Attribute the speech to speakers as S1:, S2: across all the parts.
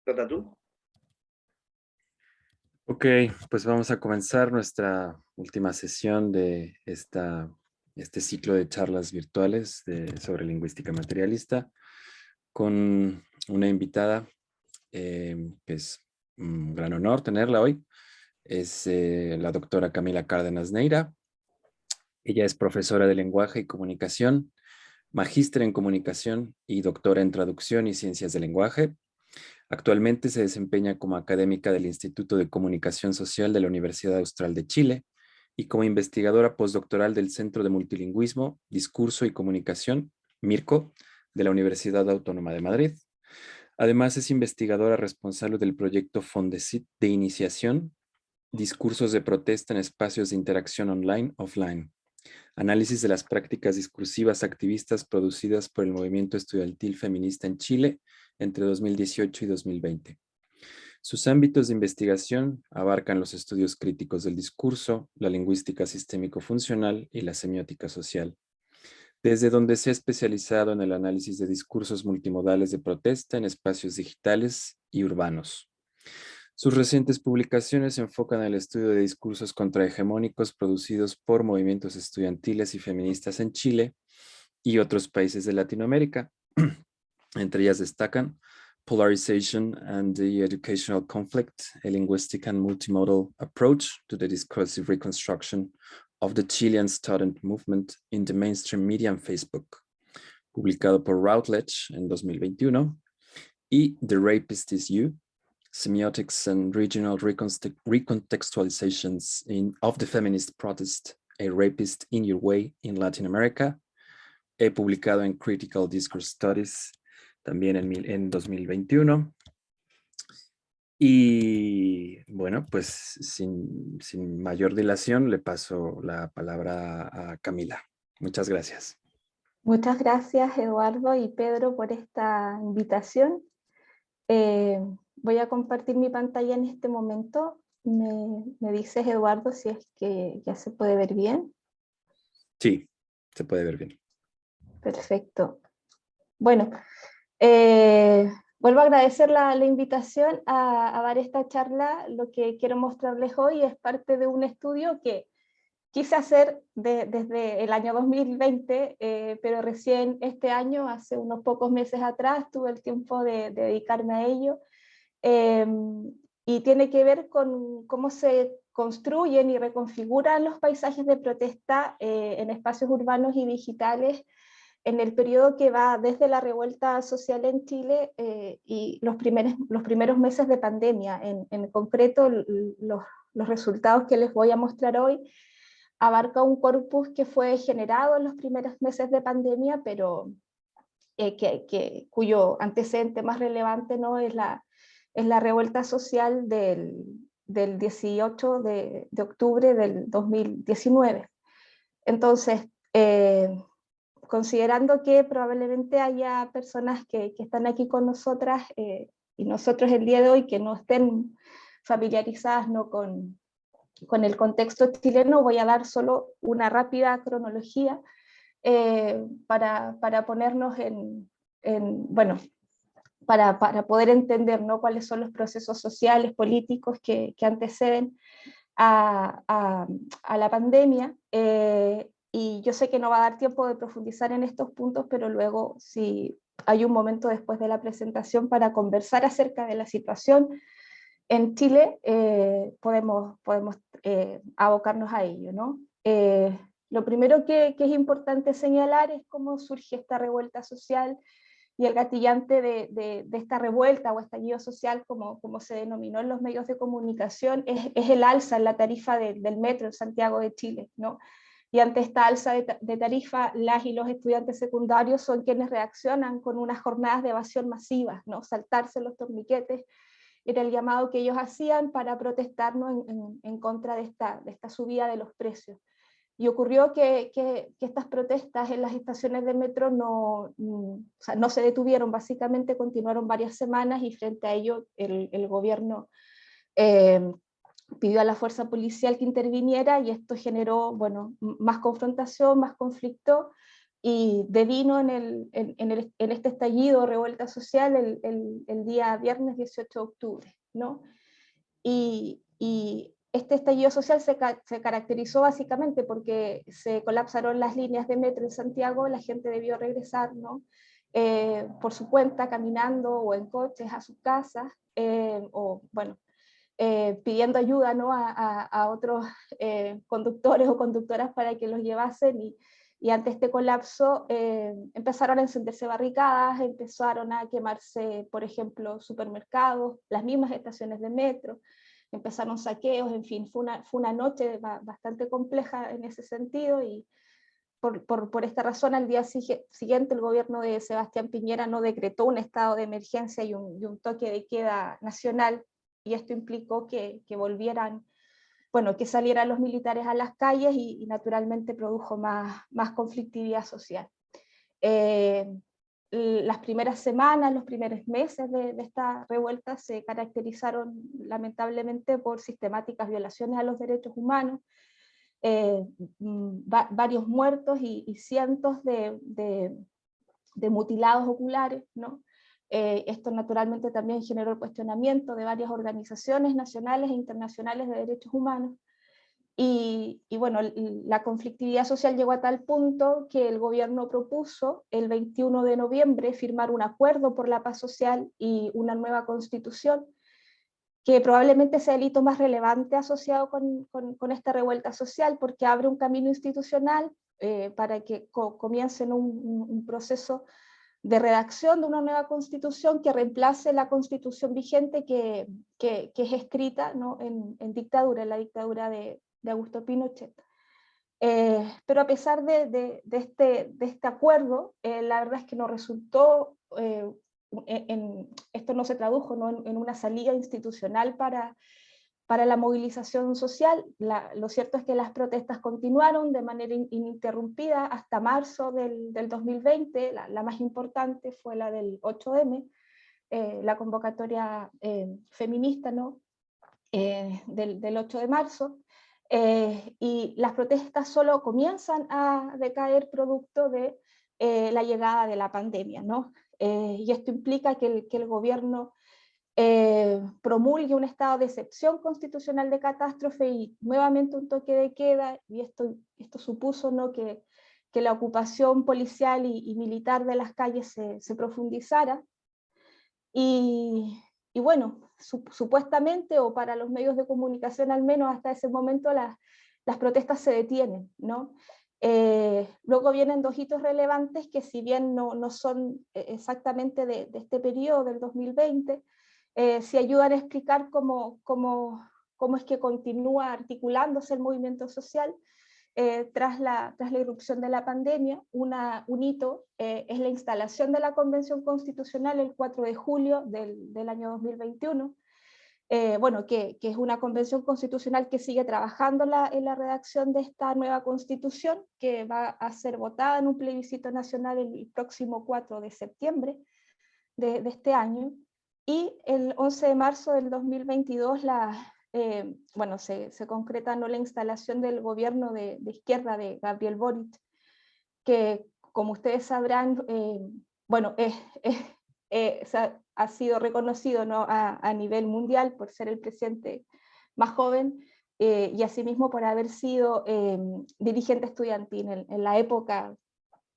S1: Trata tú.
S2: Ok, pues vamos a comenzar nuestra última sesión de este ciclo de charlas virtuales sobre lingüística materialista con una invitada que es un gran honor tenerla hoy. Es la doctora Camila Cárdenas Neira. Ella es profesora de lenguaje y comunicación, magíster en comunicación y doctora en traducción y ciencias del lenguaje. Actualmente se desempeña como académica del Instituto de Comunicación Social de la Universidad Austral de Chile y como investigadora postdoctoral del Centro de Multilingüismo, Discurso y Comunicación, MIRCO, de la Universidad Autónoma de Madrid. Además, es investigadora responsable del proyecto Fondesit de iniciación, discursos de protesta en espacios de interacción online-offline, análisis de las prácticas discursivas activistas producidas por el movimiento estudiantil feminista en Chile entre 2018 y 2020. Sus ámbitos de investigación abarcan los estudios críticos del discurso, la lingüística sistémico-funcional y la semiótica social, desde donde se ha especializado en el análisis de discursos multimodales de protesta en espacios digitales y urbanos. Sus recientes publicaciones se enfocan en el estudio de discursos contrahegemónicos producidos por movimientos estudiantiles y feministas en Chile y otros países de Latinoamérica. Entre ellas destacan Polarization and the Educational Conflict, a Linguistic and Multimodal Approach to the Discursive Reconstruction of the Chilean Student Movement in the Mainstream Media and Facebook, publicado por Routledge en 2021, y The Rapist is You, Semiotics and Regional Recontextualizations of the Feminist Protest, a Rapist in Your Way in Latin America, publicado en Critical Discourse Studies también en 2021. Y bueno, pues sin mayor dilación le paso la palabra a Camila. Muchas gracias.
S3: Muchas gracias, Eduardo y Pedro, por esta invitación. Voy a compartir mi pantalla en este momento. Me dices, Eduardo, si es que ya se puede ver bien.
S2: Sí, se puede ver bien.
S3: Perfecto. Bueno, vuelvo a agradecer la invitación a dar esta charla. Lo que quiero mostrarles hoy es parte de un estudio que quise hacer desde el año 2020, pero recién este año, hace unos pocos meses atrás, tuve el tiempo de dedicarme a ello. Y tiene que ver con cómo se construyen y reconfiguran los paisajes de protesta en espacios urbanos y digitales en el periodo que va desde la revuelta social en Chile y los primeros meses de pandemia. En concreto, los resultados que les voy a mostrar hoy abarca un corpus que fue generado en los primeros meses de pandemia, pero cuyo antecedente más relevante, ¿no?, es la revuelta social del 18 de octubre del 2019. Entonces, considerando que probablemente haya personas que están aquí con nosotras y nosotros el día de hoy que no estén familiarizadas, ¿no?, con el contexto chileno, voy a dar solo una rápida cronología para ponernos bueno, para poder entender, ¿no?, cuáles son los procesos sociales, políticos que anteceden a la pandemia. Y yo sé que no va a dar tiempo de profundizar en estos puntos, pero luego, si hay un momento después de la presentación para conversar acerca de la situación en Chile, podemos abocarnos a ello, ¿no? Lo primero que es importante señalar es cómo surge esta revuelta social, y el gatillante de esta revuelta o estallido social, como se denominó en los medios de comunicación, es el alza en la tarifa del metro en Santiago de Chile, ¿no? Y ante esta alza de tarifa, las y los estudiantes secundarios son quienes reaccionan con unas jornadas de evasión masivas, ¿no? Saltarse los torniquetes era el llamado que ellos hacían para protestar, ¿no?, en contra de esta subida de los precios. Y ocurrió que estas protestas en las estaciones de metro no se detuvieron, básicamente continuaron varias semanas, y frente a ello el gobierno pidió a la fuerza policial que interviniera, y esto generó, bueno, más confrontación, más conflicto, y devino en este estallido, revuelta social, el día viernes 18 de octubre, ¿no? Y este estallido social se caracterizó básicamente porque se colapsaron las líneas de metro en Santiago, la gente debió regresar, ¿no? Por su cuenta, caminando o en coches a sus casas, o bueno, pidiendo ayuda, ¿no? a otros conductores o conductoras para que los llevasen, y ante este colapso empezaron a encenderse barricadas, empezaron a quemarse, por ejemplo, supermercados, las mismas estaciones de metro, empezaron saqueos, en fin, fue una noche bastante compleja en ese sentido, y por esta razón al día siguiente el gobierno de Sebastián Piñera no decretó un estado de emergencia y un toque de queda nacional, y esto implicó que volvieran, bueno, que salieran los militares a las calles, y naturalmente produjo más conflictividad social. Las primeras semanas, los primeros meses de esta revuelta se caracterizaron lamentablemente por sistemáticas violaciones a los derechos humanos, varios muertos y cientos de mutilados oculares, ¿no? Esto naturalmente también generó el cuestionamiento de varias organizaciones nacionales e internacionales de derechos humanos, y bueno, la conflictividad social llegó a tal punto que el gobierno propuso el 21 de noviembre firmar un acuerdo por la paz social y una nueva constitución, que probablemente sea el hito más relevante asociado con esta revuelta social, porque abre un camino institucional para que comiencen un proceso de redacción de una nueva constitución que reemplace la constitución vigente que es escrita, ¿no? en dictadura, en la dictadura de Augusto Pinochet. Pero a pesar de este acuerdo, la verdad es que no resultó, esto no se tradujo, ¿no? en una salida institucional para la movilización social. Lo cierto es que las protestas continuaron de manera ininterrumpida hasta marzo del 2020, la más importante fue la del 8M, la convocatoria feminista, ¿no? del 8 de marzo, y las protestas solo comienzan a decaer producto de la llegada de la pandemia, ¿no? Y esto implica que el gobierno promulgue un estado de excepción constitucional de catástrofe y nuevamente un toque de queda, y esto supuso, ¿no? que la ocupación policial y militar de las calles se profundizara, y bueno, supuestamente, o para los medios de comunicación al menos hasta ese momento, las protestas se detienen, ¿no? Luego vienen dos hitos relevantes que, si bien no son exactamente de este periodo del 2020, sí ayudan a explicar cómo es que continúa articulándose el movimiento social tras la irrupción de la pandemia. Un hito es la instalación de la Convención Constitucional el 4 de julio del año 2021, bueno, que es una convención constitucional que sigue trabajando en la redacción de esta nueva constitución, que va a ser votada en un plebiscito nacional el próximo 4 de septiembre de este año, y el 11 de marzo del 2022 bueno, se concreta, ¿no? la instalación del gobierno de izquierda de Gabriel Boric, que, como ustedes sabrán, bueno, ha sido reconocido, ¿no? a nivel mundial por ser el presidente más joven, y asimismo por haber sido dirigente estudiantil en la época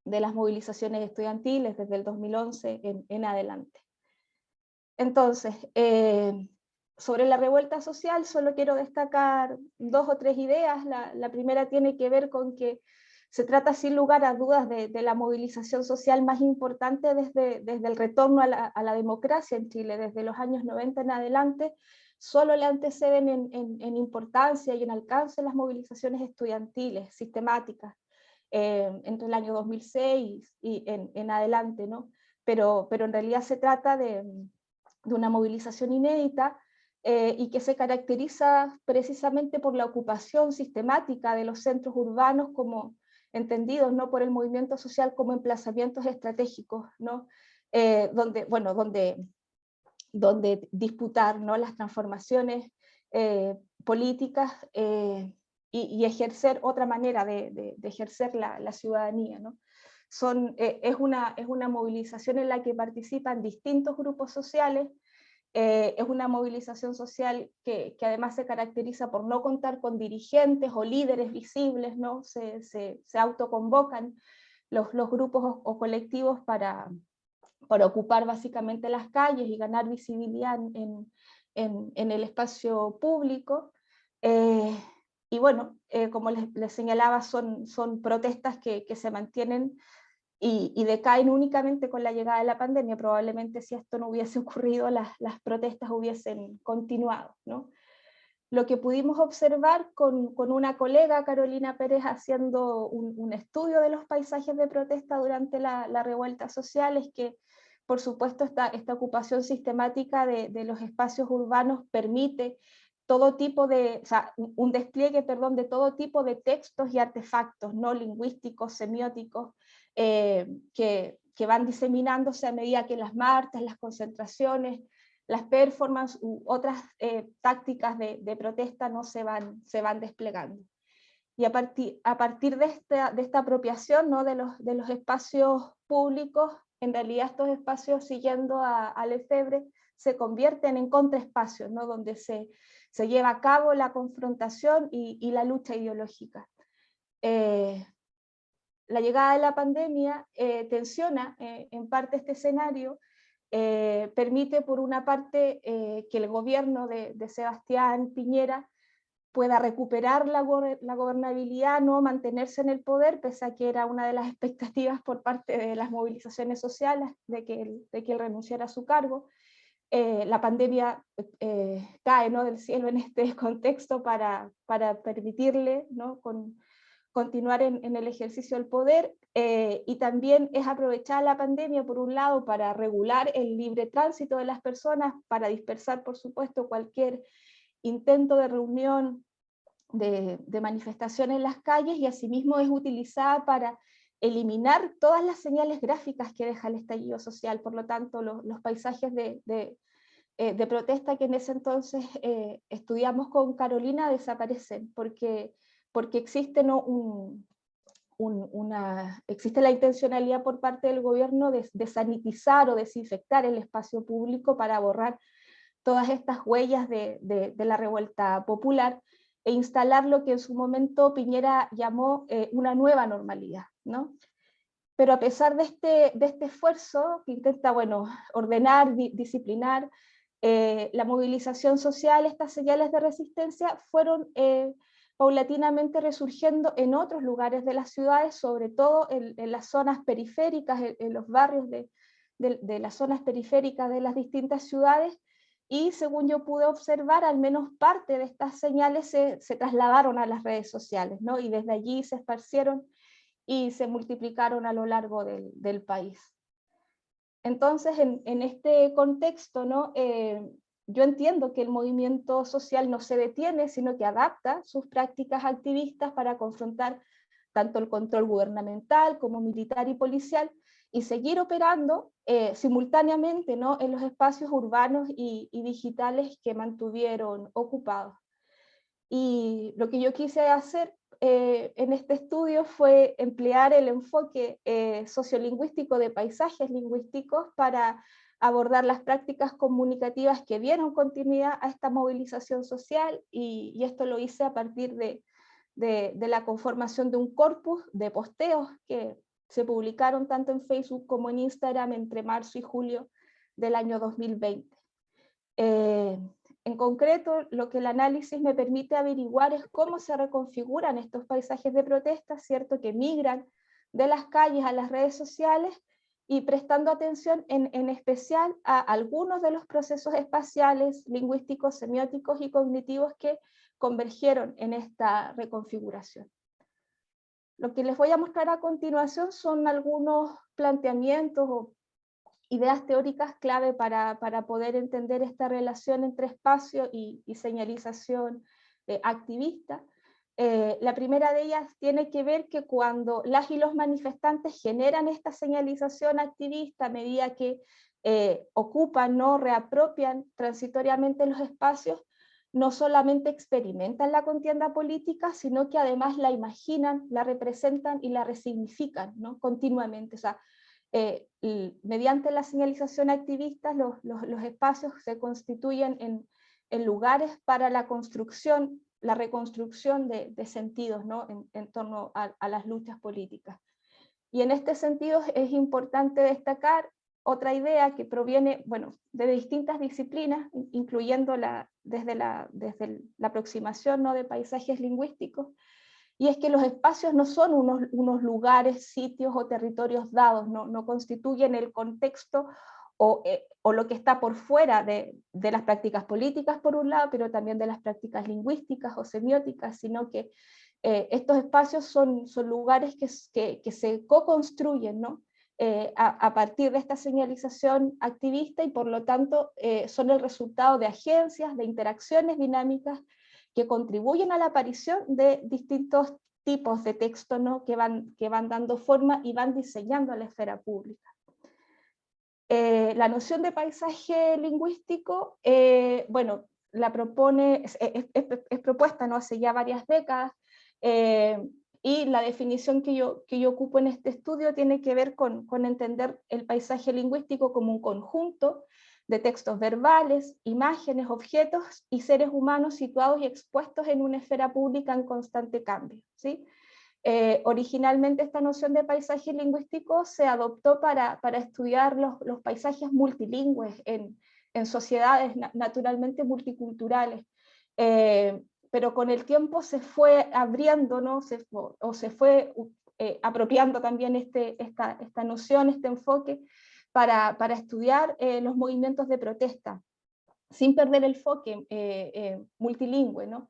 S3: de las movilizaciones estudiantiles desde el 2011 en adelante. Entonces, sobre la revuelta social solo quiero destacar dos o tres ideas. La primera tiene que ver con que se trata sin lugar a dudas de la movilización social más importante desde el retorno a la democracia en Chile, desde los años 90 en adelante. Solo le anteceden en importancia y en alcance las movilizaciones estudiantiles sistemáticas entre el año 2006 y en adelante, ¿no? Pero en realidad se trata de una movilización inédita y que se caracteriza precisamente por la ocupación sistemática de los centros urbanos, como entendidos, ¿no? por el movimiento social como emplazamientos estratégicos, ¿no? Donde disputar, ¿no? las transformaciones políticas y ejercer otra manera de ejercer la ciudadanía, ¿no? es una movilización en la que participan distintos grupos sociales. Es una movilización social que además se caracteriza por no contar con dirigentes o líderes visibles, ¿no? Se autoconvocan los grupos o colectivos para ocupar básicamente las calles y ganar visibilidad en el espacio público. Y bueno, como les señalaba, son protestas que se mantienen y decaen únicamente con la llegada de la pandemia. Probablemente si esto no hubiese ocurrido, las protestas hubiesen continuado, ¿no? Lo que pudimos observar con una colega, Carolina Pérez, haciendo un estudio de los paisajes de protesta durante la revuelta social, es que, por supuesto, esta ocupación sistemática de los espacios urbanos permite todo tipo de, o sea, un despliegue, perdón, de todo tipo de textos y artefactos, ¿no? Lingüísticos, semióticos, que van diseminándose a medida que las marchas, las concentraciones, las performances u otras tácticas de protesta no se van desplegando. Y a partir de esta apropiación, ¿no? de los espacios públicos, en realidad estos espacios, siguiendo a Lefebvre, se convierten en contraespacios, ¿no? Donde se lleva a cabo la confrontación y la lucha ideológica. La llegada de la pandemia tensiona en parte este escenario. Permite, por una parte, que el gobierno de Sebastián Piñera pueda recuperar la gobernabilidad, no mantenerse en el poder, pese a que era una de las expectativas por parte de las movilizaciones sociales de que él renunciara a su cargo. La pandemia cae, ¿no? del cielo en este contexto para permitirle, ¿no? continuar en el ejercicio del poder, y también es aprovechar la pandemia, por un lado, para regular el libre tránsito de las personas, para dispersar, por supuesto, cualquier intento de reunión, de manifestación en las calles, y asimismo es utilizada para eliminar todas las señales gráficas que deja el estallido social. Por lo tanto, los paisajes de protesta que en ese entonces estudiamos con Carolina desaparecen, porque existe, ¿no? existe la intencionalidad por parte del gobierno de sanitizar o desinfectar el espacio público para borrar todas estas huellas de la revuelta popular e instalar lo que en su momento Piñera llamó una nueva normalidad, ¿no? Pero a pesar de este esfuerzo que intenta, bueno, ordenar, disciplinar la movilización social, estas señales de resistencia fueron paulatinamente resurgiendo en otros lugares de las ciudades, sobre todo en las zonas periféricas, en los barrios de las zonas periféricas de las distintas ciudades, y según yo pude observar, al menos parte de estas señales se trasladaron a las redes sociales, ¿no? Y desde allí se esparcieron y se multiplicaron a lo largo del país. Entonces, en este contexto, ¿no? Yo entiendo que el movimiento social no se detiene, sino que adapta sus prácticas activistas para confrontar tanto el control gubernamental como militar y policial, y seguir operando simultáneamente, ¿no? en los espacios urbanos y digitales que mantuvieron ocupados. Y lo que yo quise hacer en este estudio fue emplear el enfoque sociolingüístico de paisajes lingüísticos para abordar las prácticas comunicativas que dieron continuidad a esta movilización social, y esto lo hice a partir de la conformación de un corpus de posteos que se publicaron tanto en Facebook como en Instagram entre marzo y julio del año 2020. En concreto, lo que el análisis me permite averiguar es cómo se reconfiguran estos paisajes de protesta, ¿cierto? Que migran de las calles a las redes sociales, y prestando atención en especial a algunos de los procesos espaciales, lingüísticos, semióticos y cognitivos que convergieron en esta reconfiguración. Lo que les voy a mostrar a continuación son algunos planteamientos o ideas teóricas clave para poder entender esta relación entre espacio y señalización activista. La primera de ellas tiene que ver que cuando las y los manifestantes generan esta señalización activista a medida que ocupan, ¿no? reapropian transitoriamente los espacios, no solamente experimentan la contienda política, sino que además la imaginan, la representan y la resignifican, ¿no? Continuamente. O sea, mediante la señalización activista, los espacios se constituyen en lugares para la construcción, la reconstrucción de sentidos, ¿no? En torno a las luchas políticas. Y en este sentido es importante destacar otra idea que proviene, bueno, de distintas disciplinas, incluyendo desde la aproximación, ¿no?, de paisajes lingüísticos, y es que los espacios no son unos lugares, sitios o territorios dados, no constituyen el contexto o lo que está por fuera de las prácticas políticas por un lado, pero también de las prácticas lingüísticas o semióticas, sino que estos espacios son lugares que se co-construyen, ¿no? A partir de esta señalización activista, y por lo tanto son el resultado de agencias, de interacciones dinámicas que contribuyen a la aparición de distintos tipos de texto, ¿no?, que van dando forma y van diseñando la esfera pública. La noción de paisaje lingüístico, bueno, la propone, es propuesta, ¿no?, hace ya varias décadas, y la definición que yo ocupo en este estudio tiene que ver con entender el paisaje lingüístico como un conjunto de textos verbales, imágenes, objetos y seres humanos situados y expuestos en una esfera pública en constante cambio, ¿sí? Originalmente esta noción de paisaje lingüístico se adoptó para estudiar los paisajes multilingües en sociedades naturalmente multiculturales, pero con el tiempo se fue abriendo, ¿no?, se fue apropiando también esta noción, este enfoque, para estudiar los movimientos de protesta, sin perder el enfoque multilingüe, ¿no?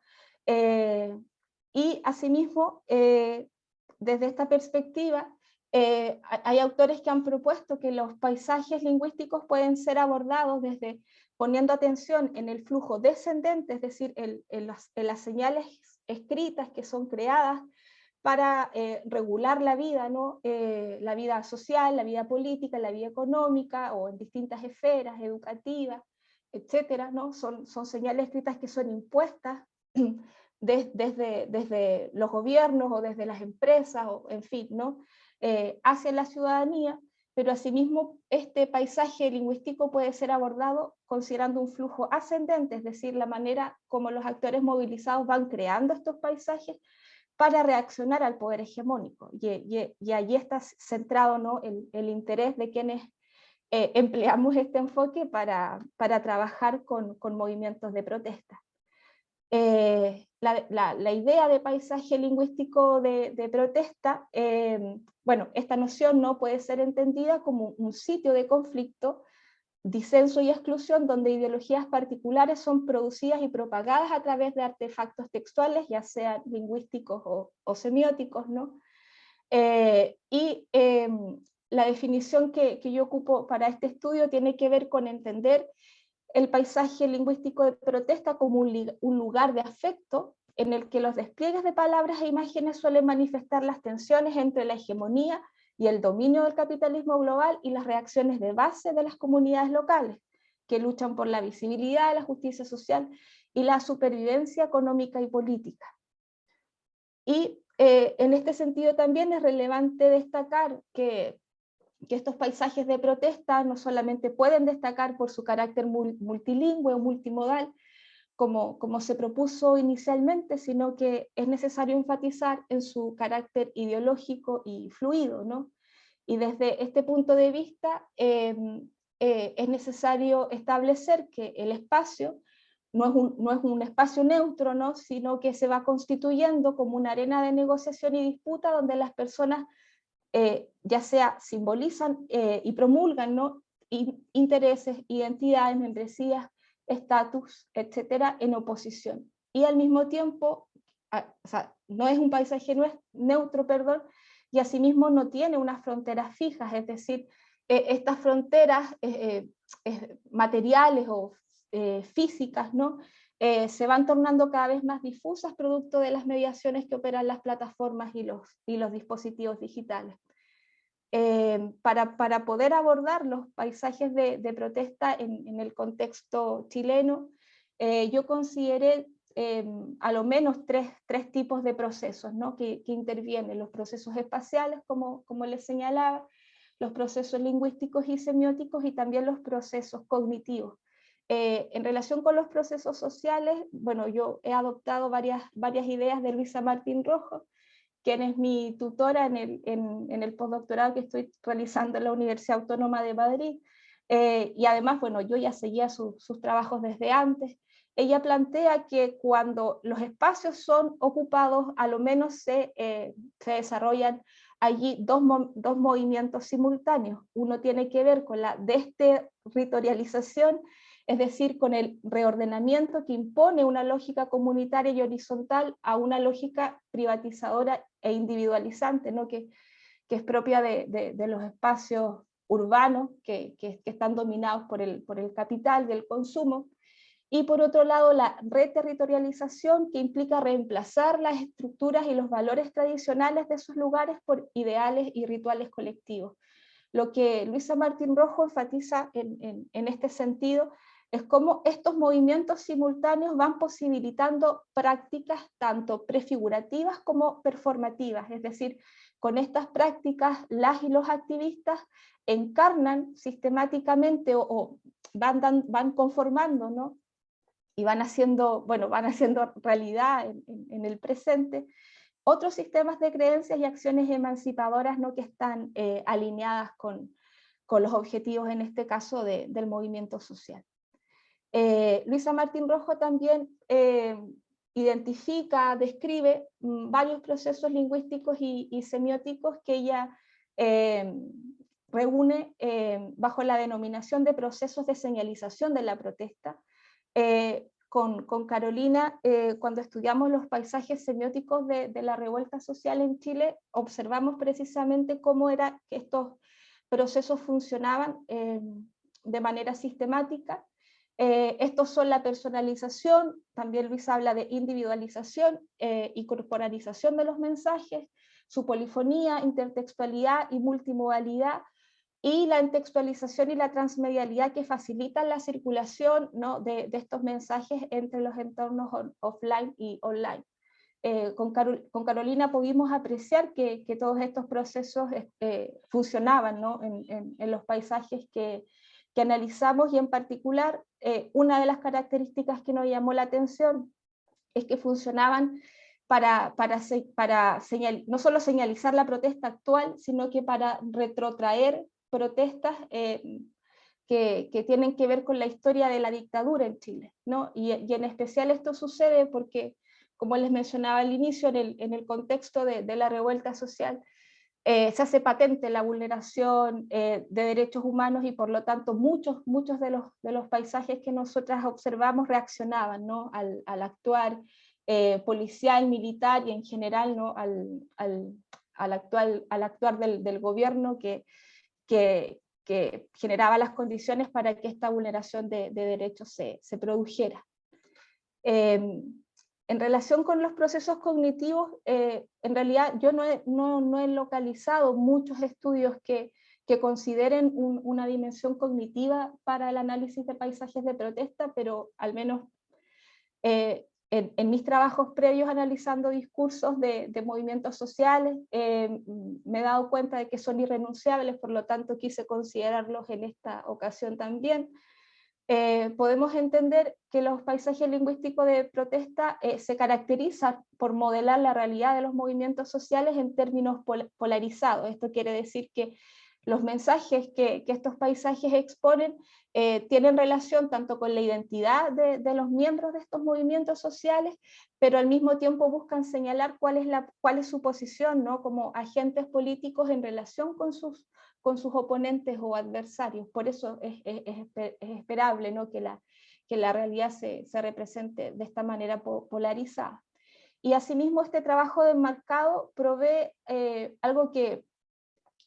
S3: Y asimismo, desde esta perspectiva, hay autores que han propuesto que los paisajes lingüísticos pueden ser abordados desde poniendo atención en el flujo descendente, es decir, en las señales escritas que son creadas para regular la vida, ¿no? La vida social, la vida política, la vida económica, o en distintas esferas educativas, etcétera, ¿no? Son señales escritas que son impuestas desde los gobiernos o desde las empresas, o en fin, ¿no? Hacia la ciudadanía, pero asimismo este paisaje lingüístico puede ser abordado considerando un flujo ascendente, es decir, la manera como los actores movilizados van creando estos paisajes para reaccionar al poder hegemónico, y allí está centrado, ¿no?, el interés de quienes empleamos este enfoque para trabajar con movimientos de protesta. La idea de paisaje lingüístico de protesta, bueno, esta noción no puede ser entendida como un sitio de conflicto, disenso y exclusión, donde ideologías particulares son producidas y propagadas a través de artefactos textuales, ya sean lingüísticos o semióticos, ¿no? La definición que yo ocupo para este estudio tiene que ver con entender el paisaje lingüístico de protesta como un lugar de afecto en el que los despliegues de palabras e imágenes suelen manifestar las tensiones entre la hegemonía y el dominio del capitalismo global y las reacciones de base de las comunidades locales, que luchan por la visibilidad, la justicia social y la supervivencia económica y política. Y en este sentido también es relevante destacar que estos paisajes de protesta no solamente pueden destacar por su carácter multilingüe o multimodal, como se propuso inicialmente, sino que es necesario enfatizar en su carácter ideológico y fluido, ¿no? Y desde este punto de vista es necesario establecer que el espacio no es un espacio neutro, ¿no?, sino que se va constituyendo como una arena de negociación y disputa donde las personas ya sea simbolizan y promulgan, ¿no?, intereses, identidades, membresías, estatus, etcétera, en oposición. Y al mismo tiempo, o sea, no es un paisaje neutro, perdón, y asimismo no tiene unas fronteras fijas, es decir, estas fronteras materiales o físicas, ¿no?, se van tornando cada vez más difusas producto de las mediaciones que operan las plataformas y los dispositivos digitales. Para poder abordar los paisajes de protesta en el contexto chileno, yo consideré a lo menos tres tipos de procesos, ¿no? que intervienen: los procesos espaciales, como les señalaba, los procesos lingüísticos y semióticos, y también los procesos cognitivos. En relación con los procesos sociales, bueno, yo he adoptado varias ideas de Luisa Martín Rojo, quien es mi tutora en el postdoctorado que estoy realizando en la Universidad Autónoma de Madrid, y además, bueno, yo ya seguía sus trabajos desde antes. Ella plantea que cuando los espacios son ocupados, a lo menos se desarrollan allí dos movimientos simultáneos. Uno tiene que ver con la desterritorialización, es decir, con el reordenamiento que impone una lógica comunitaria y horizontal a una lógica privatizadora e individualizante, ¿no? que es propia de los espacios urbanos que están dominados por el capital y el consumo. Y por otro lado, la reterritorialización, que implica reemplazar las estructuras y los valores tradicionales de esos lugares por ideales y rituales colectivos. Lo que Luisa Martín Rojo enfatiza en este sentido es cómo estos movimientos simultáneos van posibilitando prácticas tanto prefigurativas como performativas, es decir, con estas prácticas las y los activistas encarnan sistemáticamente o van conformando, ¿no? Y van haciendo realidad en el presente otros sistemas de creencias y acciones emancipadoras, ¿no? que están alineadas con los objetivos, en este caso, del movimiento social. Luisa Martín Rojo también identifica, describe varios procesos lingüísticos y semióticos que ella reúne bajo la denominación de procesos de señalización de la protesta. Con Carolina, cuando estudiamos los paisajes semióticos de la revuelta social en Chile, observamos precisamente cómo era que estos procesos funcionaban de manera sistemática. Estos son la personalización, también Luis habla de individualización y corporalización de los mensajes, su polifonía, intertextualidad y multimodalidad, y la intertextualización y la transmedialidad que facilitan la circulación, ¿no? de estos mensajes entre los entornos offline y online. Con Carolina pudimos apreciar que todos estos procesos funcionaban, ¿no? en los paisajes que analizamos, y en particular una de las características que nos llamó la atención es que funcionaban para no solo señalizar la protesta actual, sino que para retrotraer protestas que tienen que ver con la historia de la dictadura en Chile, ¿no? Y en especial esto sucede porque, como les mencionaba al inicio, en el contexto de la revuelta social, se hace patente la vulneración de derechos humanos, y por lo tanto muchos de los paisajes que nosotras observamos reaccionaban, ¿no? al actuar policial, militar y en general, ¿no? al actuar del gobierno que generaba las condiciones para que esta vulneración de derechos se produjera. En relación con los procesos cognitivos, en realidad yo no he localizado muchos estudios que consideren una dimensión cognitiva para el análisis de paisajes de protesta, pero al menos en mis trabajos previos analizando discursos de movimientos sociales, me he dado cuenta de que son irrenunciables, por lo tanto quise considerarlos en esta ocasión también. Podemos entender que los paisajes lingüísticos de protesta se caracterizan por modelar la realidad de los movimientos sociales en términos polarizados. Esto quiere decir que los mensajes que estos paisajes exponen tienen relación tanto con la identidad de los miembros de estos movimientos sociales, pero al mismo tiempo buscan señalar cuál es su posición, ¿no? como agentes políticos en relación con sus oponentes o adversarios. Por eso es esperable, ¿no? que la realidad se represente de esta manera polarizada. Y asimismo este trabajo de enmarcado provee algo que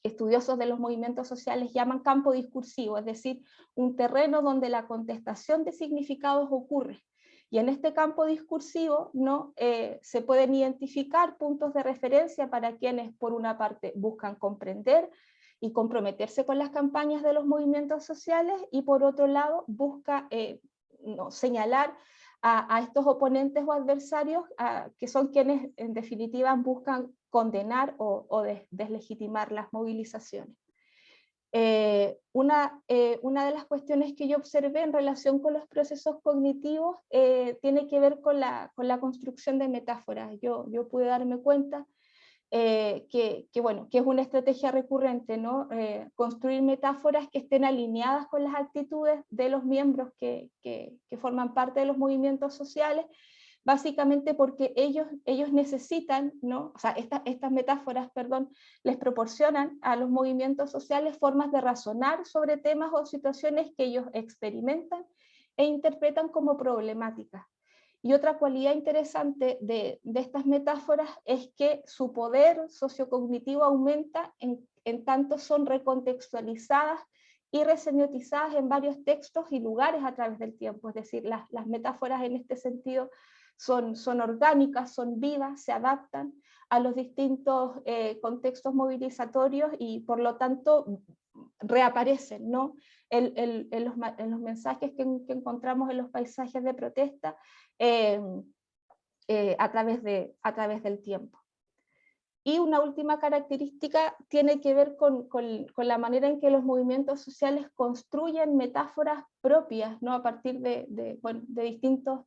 S3: estudiosos de los movimientos sociales llaman campo discursivo, es decir, un terreno donde la contestación de significados ocurre. Y en este campo discursivo, ¿no? Se pueden identificar puntos de referencia para quienes, por una parte, buscan comprender y comprometerse con las campañas de los movimientos sociales, y por otro lado busca ¿no?, señalar a estos oponentes o adversarios que son quienes en definitiva buscan condenar o deslegitimar las movilizaciones. Una de las cuestiones que yo observé en relación con los procesos cognitivos tiene que ver con la construcción de metáforas. Yo pude darme cuenta que es una estrategia recurrente, ¿no? Construir metáforas que estén alineadas con las actitudes de los miembros que forman parte de los movimientos sociales, básicamente porque ellos necesitan, ¿no? O sea, estas metáforas, perdón, les proporcionan a los movimientos sociales formas de razonar sobre temas o situaciones que ellos experimentan e interpretan como problemáticas. Y otra cualidad interesante de estas metáforas es que su poder sociocognitivo aumenta en tanto son recontextualizadas y resemiotizadas en varios textos y lugares a través del tiempo. Es decir, las metáforas en este sentido son orgánicas, son vivas, se adaptan a los distintos contextos movilizatorios y por lo tanto reaparecen, ¿no? en los mensajes que encontramos en los paisajes de protesta a través del tiempo. Y una última característica tiene que ver con la manera en que los movimientos sociales construyen metáforas propias, ¿no? A partir de distintos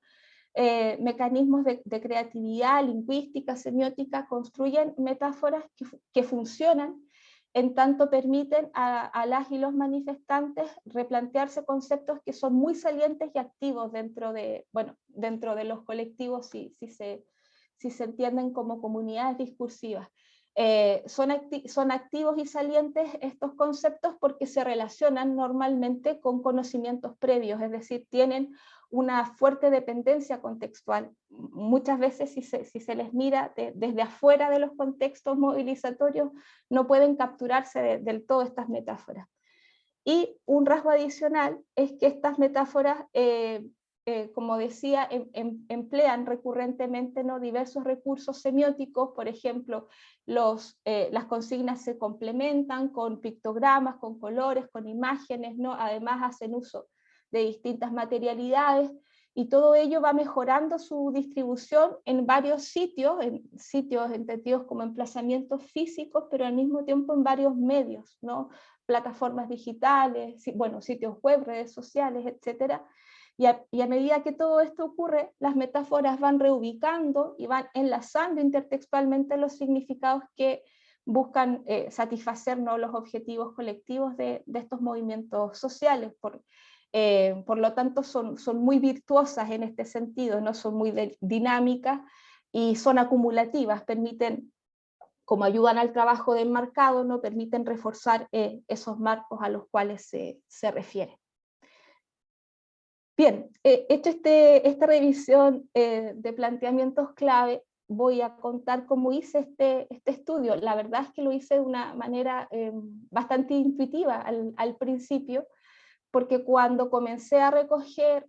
S3: mecanismos de creatividad, lingüística, semiótica, construyen metáforas que funcionan en tanto permiten a las y los manifestantes replantearse conceptos que son muy salientes y activos dentro de los colectivos, si se entienden como comunidades discursivas. Son activos y salientes estos conceptos porque se relacionan normalmente con conocimientos previos, es decir, tienen una fuerte dependencia contextual. Muchas veces si se les mira desde afuera de los contextos movilizatorios, no pueden capturarse del todo estas metáforas. Y un rasgo adicional es que estas metáforas, como decía, emplean recurrentemente, ¿no?, diversos recursos semióticos. Por ejemplo, las consignas se complementan con pictogramas, con colores, con imágenes, ¿no? Además hacen uso de distintas materialidades, y todo ello va mejorando su distribución en varios sitios entendidos como emplazamientos físicos, pero al mismo tiempo en varios medios, ¿no? Plataformas digitales, sitios web, redes sociales, etc. Y a medida que todo esto ocurre, las metáforas van reubicando y van enlazando intertextualmente los significados que buscan satisfacer, ¿no?, los objetivos colectivos de estos movimientos sociales. Por lo tanto, son muy virtuosas en este sentido, ¿no? Son muy dinámicas y son acumulativas, permiten, como ayudan al trabajo de enmarcado, ¿no?, permiten reforzar esos marcos a los cuales se refiere. Bien, hecho esta revisión de planteamientos clave, voy a contar cómo hice este estudio. La verdad es que lo hice de una manera bastante intuitiva al principio, porque cuando comencé a recoger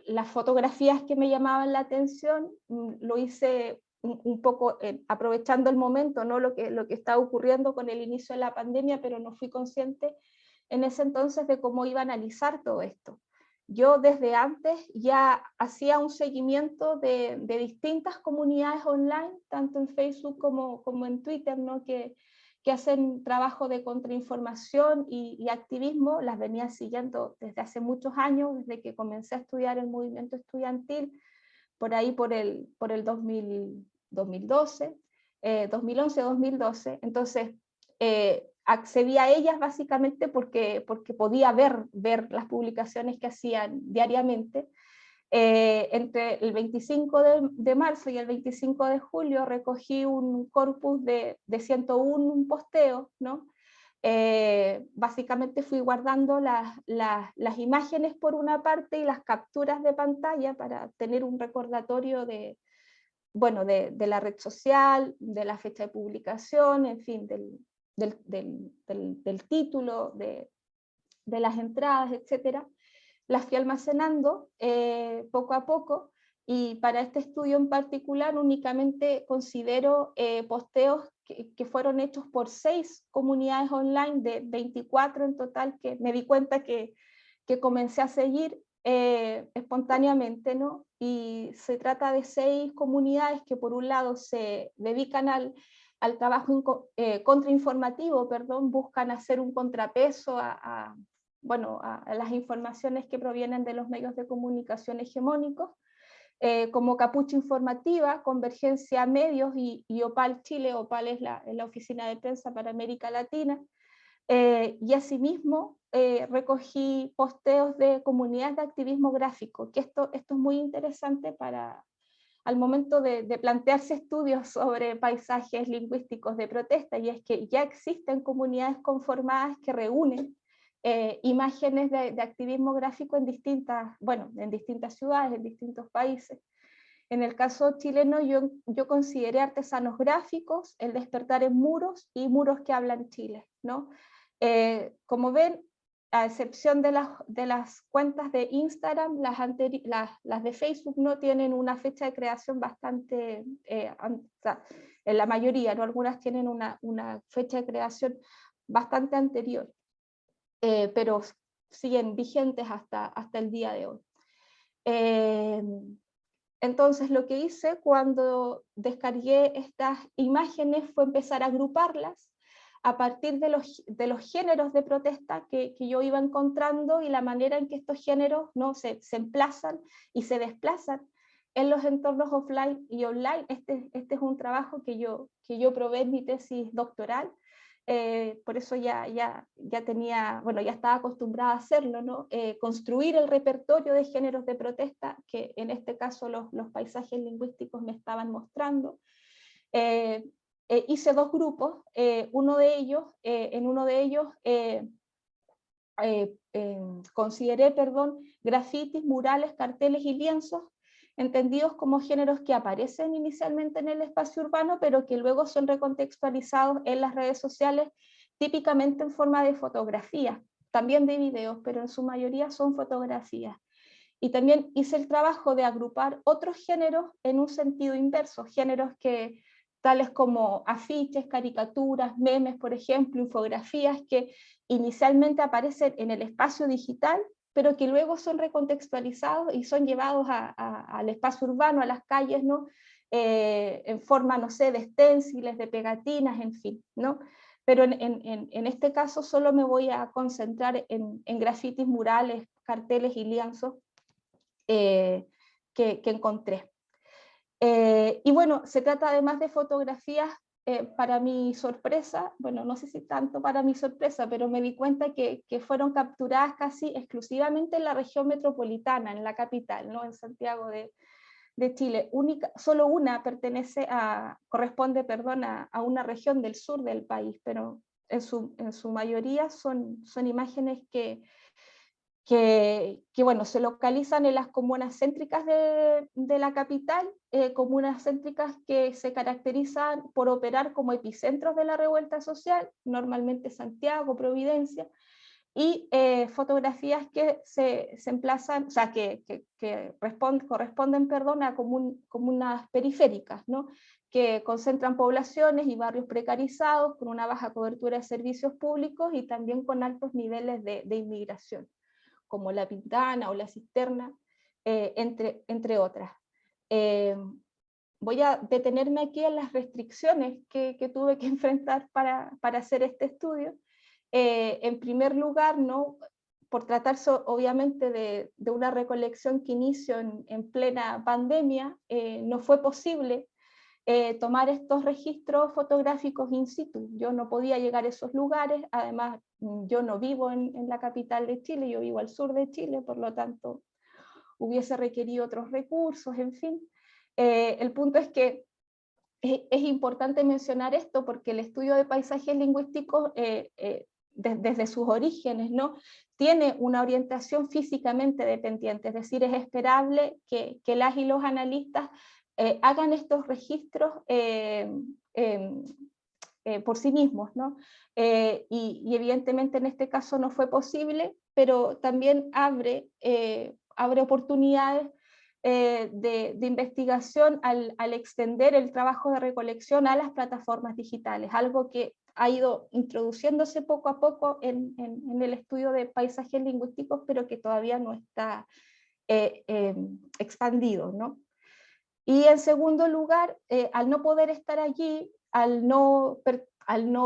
S3: las fotografías que me llamaban la atención, lo hice un poco aprovechando el momento, ¿no?, lo que estaba ocurriendo con el inicio de la pandemia, pero no fui consciente en ese entonces de cómo iba a analizar todo esto. Yo desde antes ya hacía un seguimiento de distintas comunidades online, tanto en Facebook como en Twitter, ¿no?, que hacen trabajo de contrainformación y activismo. Las venía siguiendo desde hace muchos años, desde que comencé a estudiar el movimiento estudiantil, por ahí por el 2012, 2011-2012. Entonces, accedí a ellas básicamente porque podía ver las publicaciones que hacían diariamente. Entre el 25 de marzo y el 25 de julio recogí un corpus de 101 posteos, ¿no? Básicamente fui guardando las imágenes por una parte y las capturas de pantalla para tener un recordatorio de la red social, de la fecha de publicación, en fin, del título, de las entradas, etcétera. Las fui almacenando poco a poco, y para este estudio en particular únicamente considero posteos que fueron hechos por 6 comunidades online de 24 en total, que me di cuenta que comencé a seguir espontáneamente, ¿no? Y se trata de 6 comunidades que por un lado se dedican al trabajo contrainformativo, perdón, buscan hacer un contrapeso bueno, a las informaciones que provienen de los medios de comunicación hegemónicos, como Capucha Informativa, Convergencia Medios y OPAL Chile. OPAL es la oficina de prensa para América Latina. Y asimismo recogí posteos de comunidades de activismo gráfico, que esto es muy interesante al momento de plantearse estudios sobre paisajes lingüísticos de protesta, y es que ya existen comunidades conformadas que reúnen imágenes de activismo gráfico en distintas ciudades, en distintos países. En el caso chileno yo consideré artesanos gráficos, El Despertar en Muros y Muros que Hablan Chile, ¿no? Como ven, a excepción de las cuentas de Instagram, las de Facebook no tienen una fecha de creación bastante, en la mayoría, ¿no? Algunas tienen una fecha de creación bastante anterior, pero siguen vigentes hasta el día de hoy. Entonces lo que hice cuando descargué estas imágenes fue empezar a agruparlas a partir de los géneros de protesta que yo iba encontrando y la manera en que estos géneros, ¿no?, se emplazan y se desplazan en los entornos offline y online. Este es un trabajo que yo probé en mi tesis doctoral, por eso ya tenía, bueno, ya estaba acostumbrada a hacerlo, ¿no? Construir el repertorio de géneros de protesta que en este caso los paisajes lingüísticos me estaban mostrando. Hice 2 grupos, en uno de ellos consideré, grafitis, murales, carteles y lienzos, entendidos como géneros que aparecen inicialmente en el espacio urbano, pero que luego son recontextualizados en las redes sociales, típicamente en forma de fotografías, también de videos, pero en su mayoría son fotografías. Y también hice el trabajo de agrupar otros géneros en un sentido inverso, géneros tales como afiches, caricaturas, memes, por ejemplo, infografías que inicialmente aparecen en el espacio digital, pero que luego son recontextualizados y son llevados al espacio urbano, a las calles, ¿no? En forma, no sé, de esténciles, de pegatinas, en fin, ¿no? Pero en este caso solo me voy a concentrar en grafitis, murales, carteles y lienzos que encontré. Y bueno, se trata además de fotografías, para mi sorpresa, bueno, no sé si tanto para mi sorpresa, pero me di cuenta que fueron capturadas casi exclusivamente en la región metropolitana, en la capital, ¿no? En Santiago de Chile. Solo una corresponde a una región del sur del país, pero en su mayoría son imágenes que bueno, se localizan en las comunas céntricas de la capital, comunas céntricas que se caracterizan por operar como epicentros de la revuelta social, normalmente Santiago, Providencia, y fotografías que se emplazan, o sea, que corresponden a comunas periféricas, ¿no?, que concentran poblaciones y barrios precarizados con una baja cobertura de servicios públicos y también con altos niveles de inmigración, como La Pintana o La Cisterna, entre otras. Voy a detenerme aquí en las restricciones que tuve que enfrentar para hacer este estudio. En primer lugar, ¿no?, por tratarse obviamente de una recolección que inició en plena pandemia, no fue posible tomar estos registros fotográficos in situ. Yo no podía llegar a esos lugares, además yo no vivo en la capital de Chile, yo vivo al sur de Chile, por lo tanto hubiese requerido otros recursos, en fin. El punto es que es importante mencionar esto porque el estudio de paisajes lingüísticos, desde sus orígenes, ¿no?, tiene una orientación físicamente dependiente, es decir, es esperable que las y los analistas hagan estos registros por sí mismos, ¿no? Y evidentemente en este caso no fue posible, pero también abre oportunidades de investigación al extender el trabajo de recolección a las plataformas digitales, algo que ha ido introduciéndose poco a poco en el estudio de paisajes lingüísticos, pero que todavía no está expandido, ¿no? Y en segundo lugar, al no poder estar allí, al no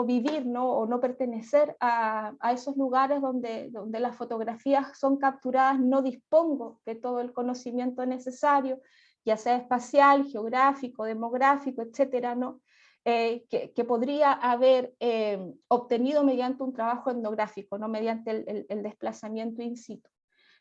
S3: vivir, ¿no? O no pertenecer a esos lugares donde las fotografías son capturadas, no dispongo de todo el conocimiento necesario, ya sea espacial, geográfico, demográfico, etcétera, ¿no? Que podría haber obtenido mediante un trabajo etnográfico, ¿no? Mediante el desplazamiento in situ.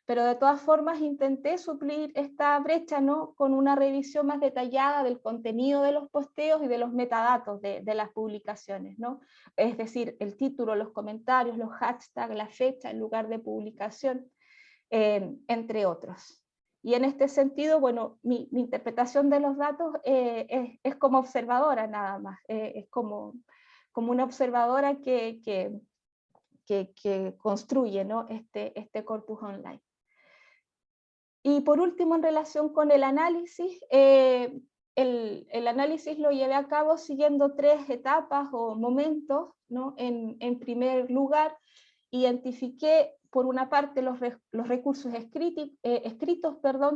S3: Pero de todas formas intenté suplir esta brecha, ¿no? Con una revisión más detallada del contenido de los posteos y de los metadatos de las publicaciones, ¿no? Es decir, el título, los comentarios, los hashtags, la fecha, el lugar de publicación, entre otros. Y en este sentido, bueno, mi interpretación de los datos es como observadora nada más, es como una observadora que construye, ¿no? este corpus online. Y por último, en relación con el análisis, el análisis lo llevé a cabo siguiendo 3 etapas o momentos, ¿no? En primer lugar, identifiqué por una parte los recursos escritos,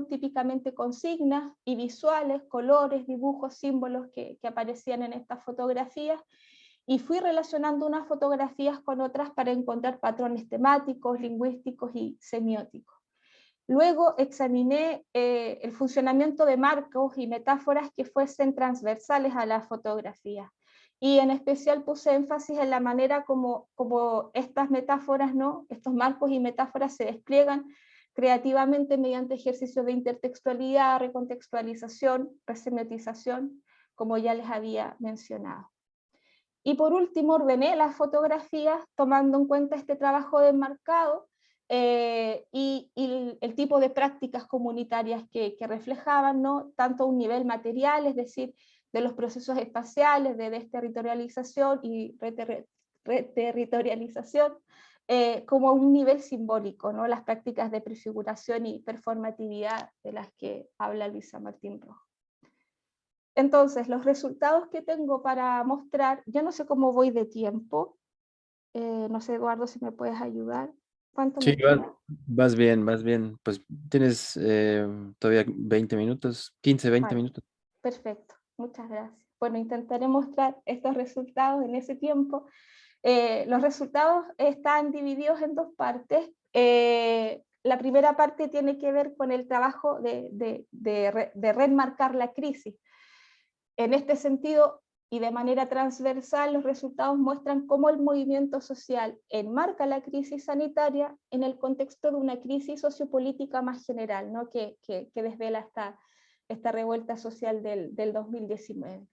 S3: típicamente consignas y visuales, colores, dibujos, símbolos que aparecían en estas fotografías, y fui relacionando unas fotografías con otras para encontrar patrones temáticos, lingüísticos y semióticos. Luego examiné el funcionamiento de marcos y metáforas que fuesen transversales a la fotografía. Y en especial puse énfasis en la manera como estas metáforas, ¿no? Estos marcos y metáforas se despliegan creativamente mediante ejercicios de intertextualidad, recontextualización, resemiotización, como ya les había mencionado. Y por último, ordené las fotografías tomando en cuenta este trabajo de enmarcado y el tipo de prácticas comunitarias que reflejaban, ¿no? Tanto a un nivel material, es decir, de los procesos espaciales, de desterritorialización y reterritorialización, como a un nivel simbólico, ¿no? Las prácticas de prefiguración y performatividad de las que habla Luisa Martín Rojo. Entonces, los resultados que tengo para mostrar, yo no sé cómo voy de tiempo, no sé, Eduardo, si me puedes ayudar. ¿Cuánto
S2: Sí,
S3: me queda?
S2: vas bien, vas bien. Pues tienes todavía 20 minutos, 15, 20
S3: Vale,
S2: minutos.
S3: perfecto, muchas gracias. Bueno, intentaré mostrar estos resultados en ese tiempo. Los resultados están divididos en 2 partes. La primera parte tiene que ver con el trabajo de remarcar la crisis. En este sentido, y de manera transversal, los resultados muestran cómo el movimiento social enmarca la crisis sanitaria en el contexto de una crisis sociopolítica más general, ¿no? que desvela esta revuelta social del 2019.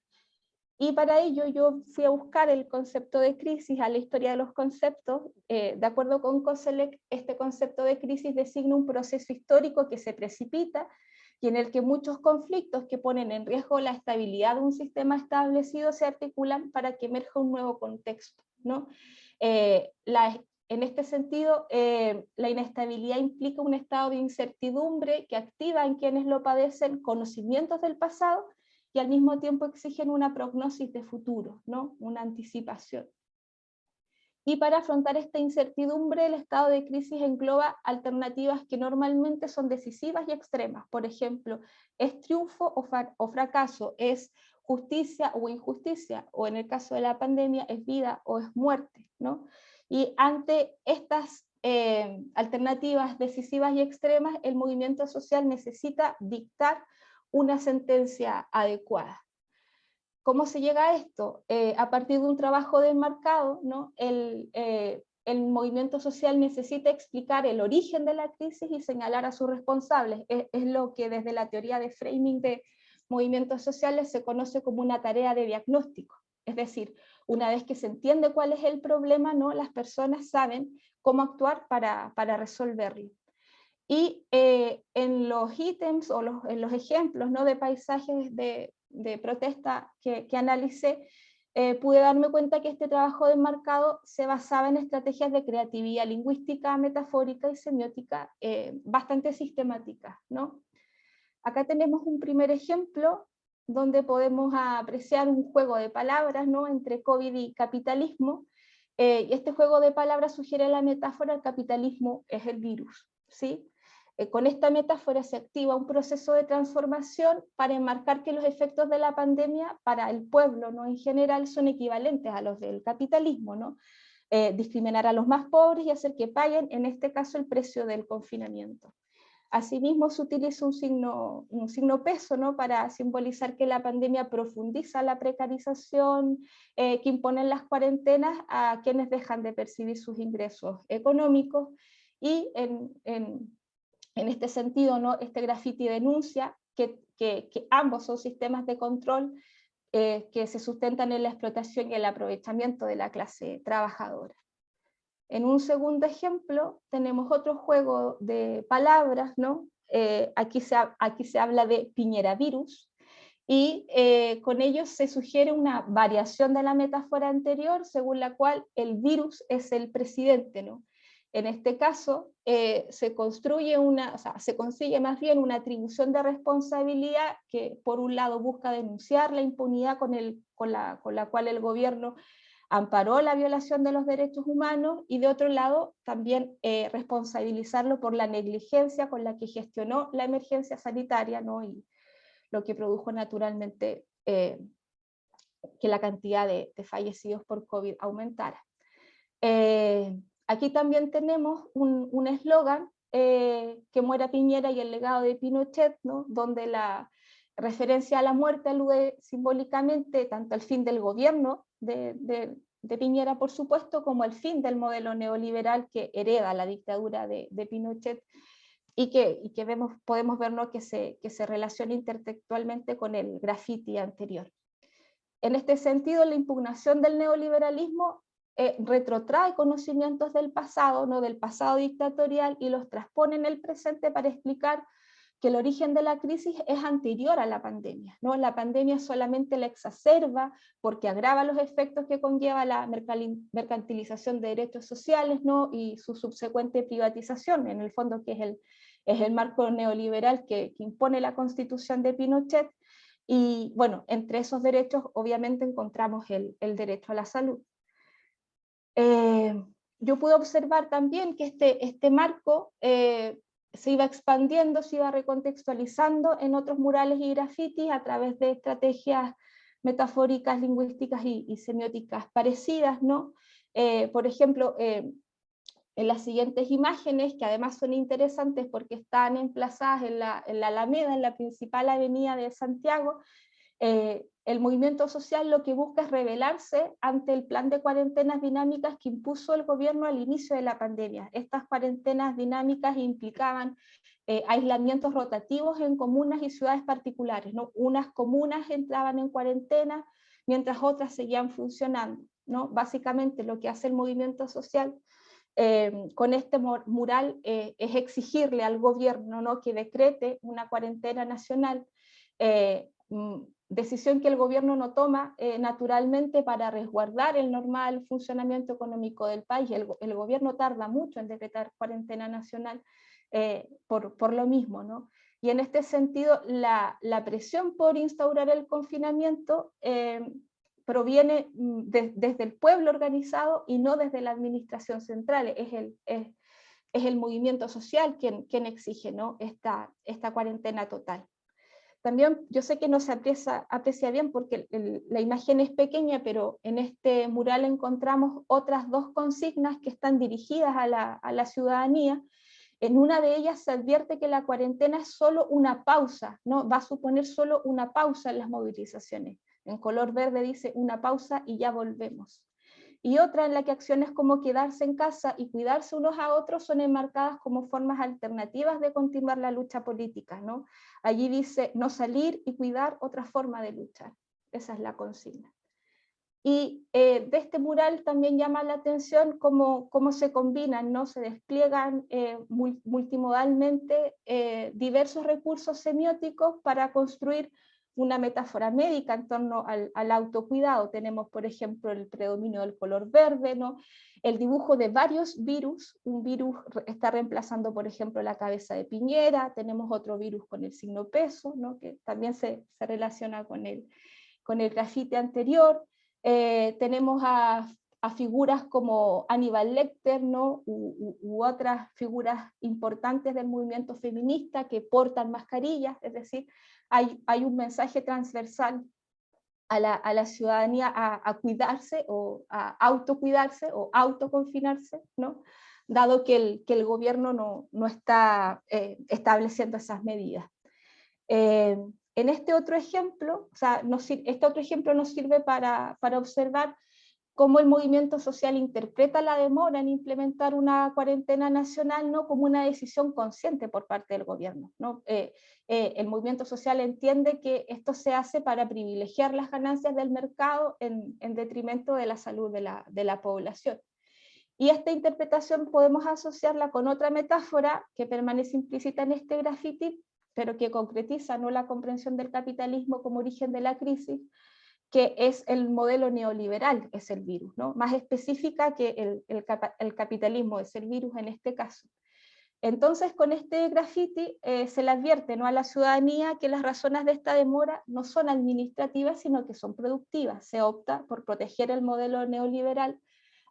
S3: Y para ello yo fui a buscar el concepto de crisis a la historia de los conceptos. De acuerdo con Koselleck, este concepto de crisis designa un proceso histórico que se precipita y en el que muchos conflictos que ponen en riesgo la estabilidad de un sistema establecido se articulan para que emerja un nuevo contexto, ¿no? En este sentido, la inestabilidad implica un estado de incertidumbre que activa en quienes lo padecen conocimientos del pasado y al mismo tiempo exigen una prognosis de futuro, ¿no? Una anticipación. Y para afrontar esta incertidumbre, el estado de crisis engloba alternativas que normalmente son decisivas y extremas. Por ejemplo, ¿es triunfo o fracaso? ¿Es justicia o injusticia? O en el caso de la pandemia, ¿es vida o es muerte? ¿No? Y ante estas alternativas decisivas y extremas, el movimiento social necesita dictar una sentencia adecuada. ¿Cómo se llega a esto? A partir de un trabajo de enmarcado, ¿no? El movimiento social necesita explicar el origen de la crisis y señalar a sus responsables. Es lo que desde la teoría de framing de movimientos sociales se conoce como una tarea de diagnóstico. Es decir, una vez que se entiende cuál es el problema, ¿no? Las personas saben cómo actuar para resolverlo. Y en los ítems o en los ejemplos, ¿no? De paisajes de protesta que analicé, pude darme cuenta que este trabajo de enmarcado se basaba en estrategias de creatividad lingüística, metafórica y semiótica bastante sistemáticas, ¿no? Acá tenemos un primer ejemplo donde podemos apreciar un juego de palabras, ¿no? Entre COVID y capitalismo, y este juego de palabras sugiere la metáfora: el capitalismo es el virus, ¿sí? Con esta metáfora se activa un proceso de transformación para enmarcar que los efectos de la pandemia para el pueblo, ¿no?, en general son equivalentes a los del capitalismo, ¿no? Discriminar a los más pobres y hacer que paguen, en este caso, el precio del confinamiento. Asimismo, se utiliza un signo peso, ¿no?, para simbolizar que la pandemia profundiza la precarización que imponen las cuarentenas a quienes dejan de percibir sus ingresos económicos, y en este sentido, ¿no?, este graffiti denuncia que ambos son sistemas de control que se sustentan en la explotación y el aprovechamiento de la clase trabajadora. En un segundo ejemplo tenemos otro juego de palabras, ¿no? Aquí se habla de Piñera virus, y con ello se sugiere una variación de la metáfora anterior, según la cual el virus es el presidente, ¿no? En este caso se consigue más bien una atribución de responsabilidad que por un lado busca denunciar la impunidad con la cual el gobierno amparó la violación de los derechos humanos, y de otro lado también responsabilizarlo por la negligencia con la que gestionó la emergencia sanitaria, ¿no?, y lo que produjo naturalmente que la cantidad de fallecidos por COVID aumentara. Aquí también tenemos un eslogan, que muera Piñera y el legado de Pinochet, ¿no?, donde la referencia a la muerte alude simbólicamente tanto al fin del gobierno de Piñera, por supuesto, como al fin del modelo neoliberal que hereda la dictadura de Pinochet, y que podemos ver, ¿no?, que se relaciona intertextualmente con el graffiti anterior. En este sentido, la impugnación del neoliberalismo retrotrae conocimientos del pasado, ¿no?, del pasado dictatorial, y los transpone en el presente para explicar que el origen de la crisis es anterior a la pandemia, ¿no? La pandemia solamente la exacerba porque agrava los efectos que conlleva la mercantilización de derechos sociales, ¿no?, y su subsecuente privatización, en el fondo, que es el marco neoliberal que impone la Constitución de Pinochet. Y bueno, entre esos derechos obviamente encontramos el derecho a la salud. Yo pude observar también que este marco se iba expandiendo, se iba recontextualizando en otros murales y grafitis a través de estrategias metafóricas, lingüísticas y semióticas parecidas, ¿no? Por ejemplo, en las siguientes imágenes, que además son interesantes porque están emplazadas en la Alameda, en la principal avenida de Santiago, el movimiento social lo que busca es rebelarse ante el plan de cuarentenas dinámicas que impuso el gobierno al inicio de la pandemia. Estas cuarentenas dinámicas implicaban aislamientos rotativos en comunas y ciudades particulares, ¿no? Unas comunas entraban en cuarentena mientras otras seguían funcionando, ¿no? Básicamente lo que hace el movimiento social con este mural es exigirle al gobierno, ¿no?, que decrete una cuarentena nacional, decisión que el gobierno no toma naturalmente para resguardar el normal funcionamiento económico del país. El gobierno tarda mucho en decretar cuarentena nacional por lo mismo, ¿no? Y en este sentido, la presión por instaurar el confinamiento proviene desde el pueblo organizado y no desde la administración central. Es el movimiento social quien exige, ¿no?, esta cuarentena total. También yo sé que no se aprecia bien porque la imagen es pequeña, pero en este mural encontramos otras dos consignas que están dirigidas a la ciudadanía. En una de ellas se advierte que la cuarentena es solo una pausa, ¿no? Va a suponer solo una pausa en las movilizaciones. En color verde dice una pausa y ya volvemos. Y otra en la que acciones como quedarse en casa y cuidarse unos a otros son enmarcadas como formas alternativas de continuar la lucha política, ¿no? Allí dice no salir y cuidar otra forma de luchar. Esa es la consigna. Y de este mural también llama la atención cómo se combinan, ¿no? Se despliegan multimodalmente diversos recursos semióticos para construir una metáfora médica en torno al autocuidado. Tenemos, por ejemplo, el predominio del color verde, ¿no?, el dibujo de varios virus. Un virus está reemplazando, por ejemplo, la cabeza de Piñera. Tenemos otro virus con el signo peso, ¿no?, que también se relaciona con el grafite anterior. Tenemos a figuras como Aníbal Lecter, ¿no? u otras figuras importantes del movimiento feminista que portan mascarillas, es decir, hay un mensaje transversal a la ciudadanía a cuidarse o a autocuidarse o autoconfinarse, ¿no? Dado que el gobierno no está estableciendo esas medidas. En este otro ejemplo, o sea, este otro ejemplo nos sirve para observar cómo el movimiento social interpreta la demora en implementar una cuarentena nacional, ¿no? Como una decisión consciente por parte del gobierno, ¿no? El movimiento social entiende que esto se hace para privilegiar las ganancias del mercado en detrimento de la salud de la población. Y esta interpretación podemos asociarla con otra metáfora que permanece implícita en este graffiti, pero que concretiza, ¿no?, la comprensión del capitalismo como origen de la crisis, que es el modelo neoliberal, es el virus, ¿no? Más específica que el capitalismo, es el virus en este caso. Entonces, con este graffiti se le advierte, ¿no?, a la ciudadanía que las razones de esta demora no son administrativas, sino que son productivas. Se opta por proteger el modelo neoliberal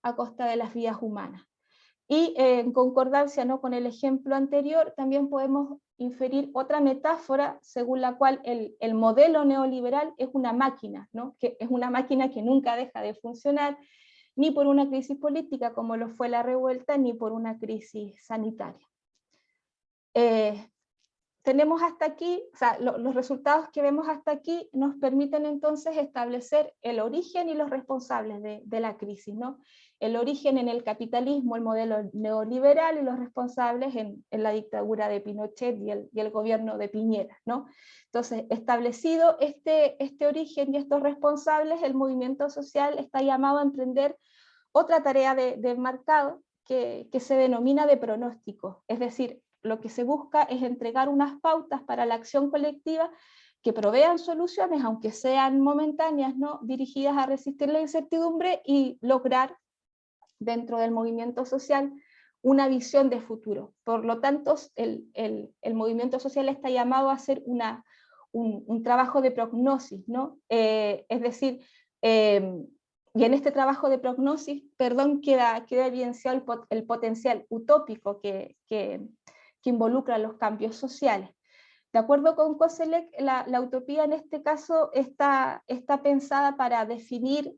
S3: a costa de las vidas humanas. Y en concordancia, ¿no?, con el ejemplo anterior, también podemos inferir otra metáfora según la cual el modelo neoliberal es una máquina, ¿no?, que es una máquina que nunca deja de funcionar, ni por una crisis política como lo fue la revuelta, ni por una crisis sanitaria. Tenemos hasta aquí, o sea, los resultados que vemos hasta aquí nos permiten entonces establecer el origen y los responsables de la crisis, ¿no? El origen en el capitalismo, el modelo neoliberal, y los responsables en la dictadura de Pinochet y el gobierno de Piñera, ¿no? Entonces, establecido este origen y estos responsables, el movimiento social está llamado a emprender otra tarea de mercado que se denomina de pronóstico, es decir, lo que se busca es entregar unas pautas para la acción colectiva que provean soluciones, aunque sean momentáneas, ¿no?, dirigidas a resistir la incertidumbre y lograr dentro del movimiento social una visión de futuro. Por lo tanto, el movimiento social está llamado a hacer un trabajo de prognosis, ¿no? Es decir, y en este trabajo de prognosis, queda evidenciado el potencial utópico que involucra los cambios sociales. De acuerdo con Koselleck, la utopía en este caso está pensada para definir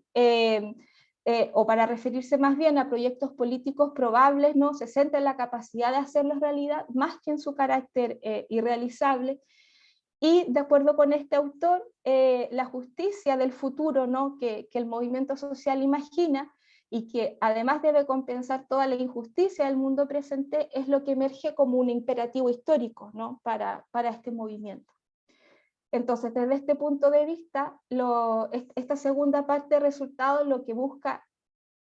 S3: o para referirse más bien a proyectos políticos probables, ¿no? Se centra en la capacidad de hacerlos realidad más que en su carácter irrealizable. Y de acuerdo con este autor, la justicia del futuro, ¿no?, que el movimiento social imagina, y que además debe compensar toda la injusticia del mundo presente, es lo que emerge como un imperativo histórico, ¿no?, para este movimiento. Entonces, desde este punto de vista, esta segunda parte de resultados lo que busca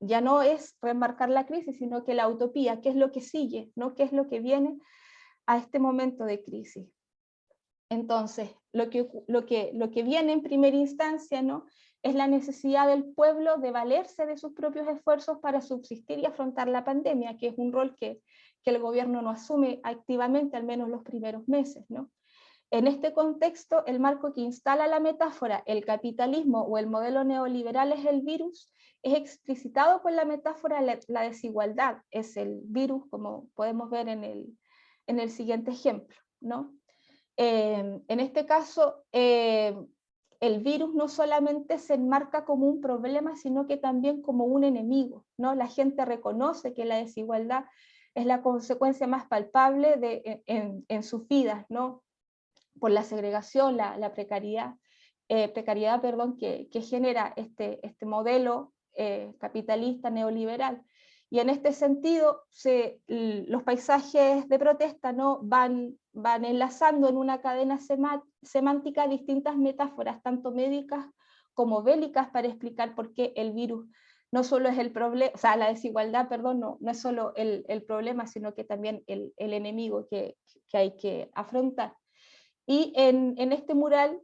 S3: ya no es remarcar la crisis, sino que la utopía, qué es lo que sigue, ¿no?, qué es lo que viene a este momento de crisis. Entonces, lo que viene en primera instancia, ¿no?, es la necesidad del pueblo de valerse de sus propios esfuerzos para subsistir y afrontar la pandemia, que es un rol que el gobierno no asume activamente, al menos los primeros meses, ¿no? En este contexto, el marco que instala la metáfora, el capitalismo o el modelo neoliberal es el virus, es explicitado con la metáfora la desigualdad, es el virus, como podemos ver en el siguiente ejemplo, ¿no? En este caso, el virus no solamente se enmarca como un problema, sino que también como un enemigo, ¿no? La gente reconoce que la desigualdad es la consecuencia más palpable en sus vidas, ¿no?, por la segregación, la precariedad, que genera este modelo capitalista neoliberal. Y en este sentido, los paisajes de protesta, ¿no?, van enlazando en una cadena semántica distintas metáforas, tanto médicas como bélicas, para explicar por qué el virus no solo es el problema, o sea, la desigualdad, perdón, no es solo el problema, sino que también el enemigo que hay que afrontar. Y en este mural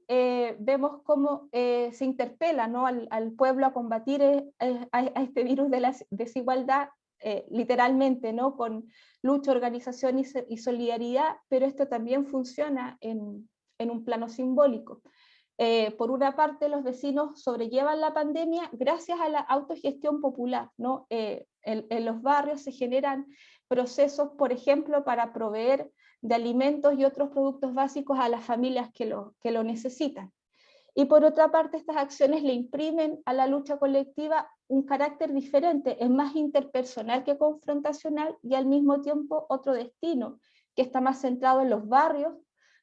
S3: vemos cómo se interpela, ¿no?, al pueblo a combatir a este virus de la desigualdad, literalmente, ¿no?, con lucha, organización y solidaridad, pero esto también funciona en un plano simbólico. Por una parte, los vecinos sobrellevan la pandemia gracias a la autogestión popular, ¿no? En los barrios se generan procesos, por ejemplo, para proveer de alimentos y otros productos básicos a las familias que lo necesitan. Y por otra parte, estas acciones le imprimen a la lucha colectiva un carácter diferente, es más interpersonal que confrontacional y al mismo tiempo otro destino, que está más centrado en los barrios,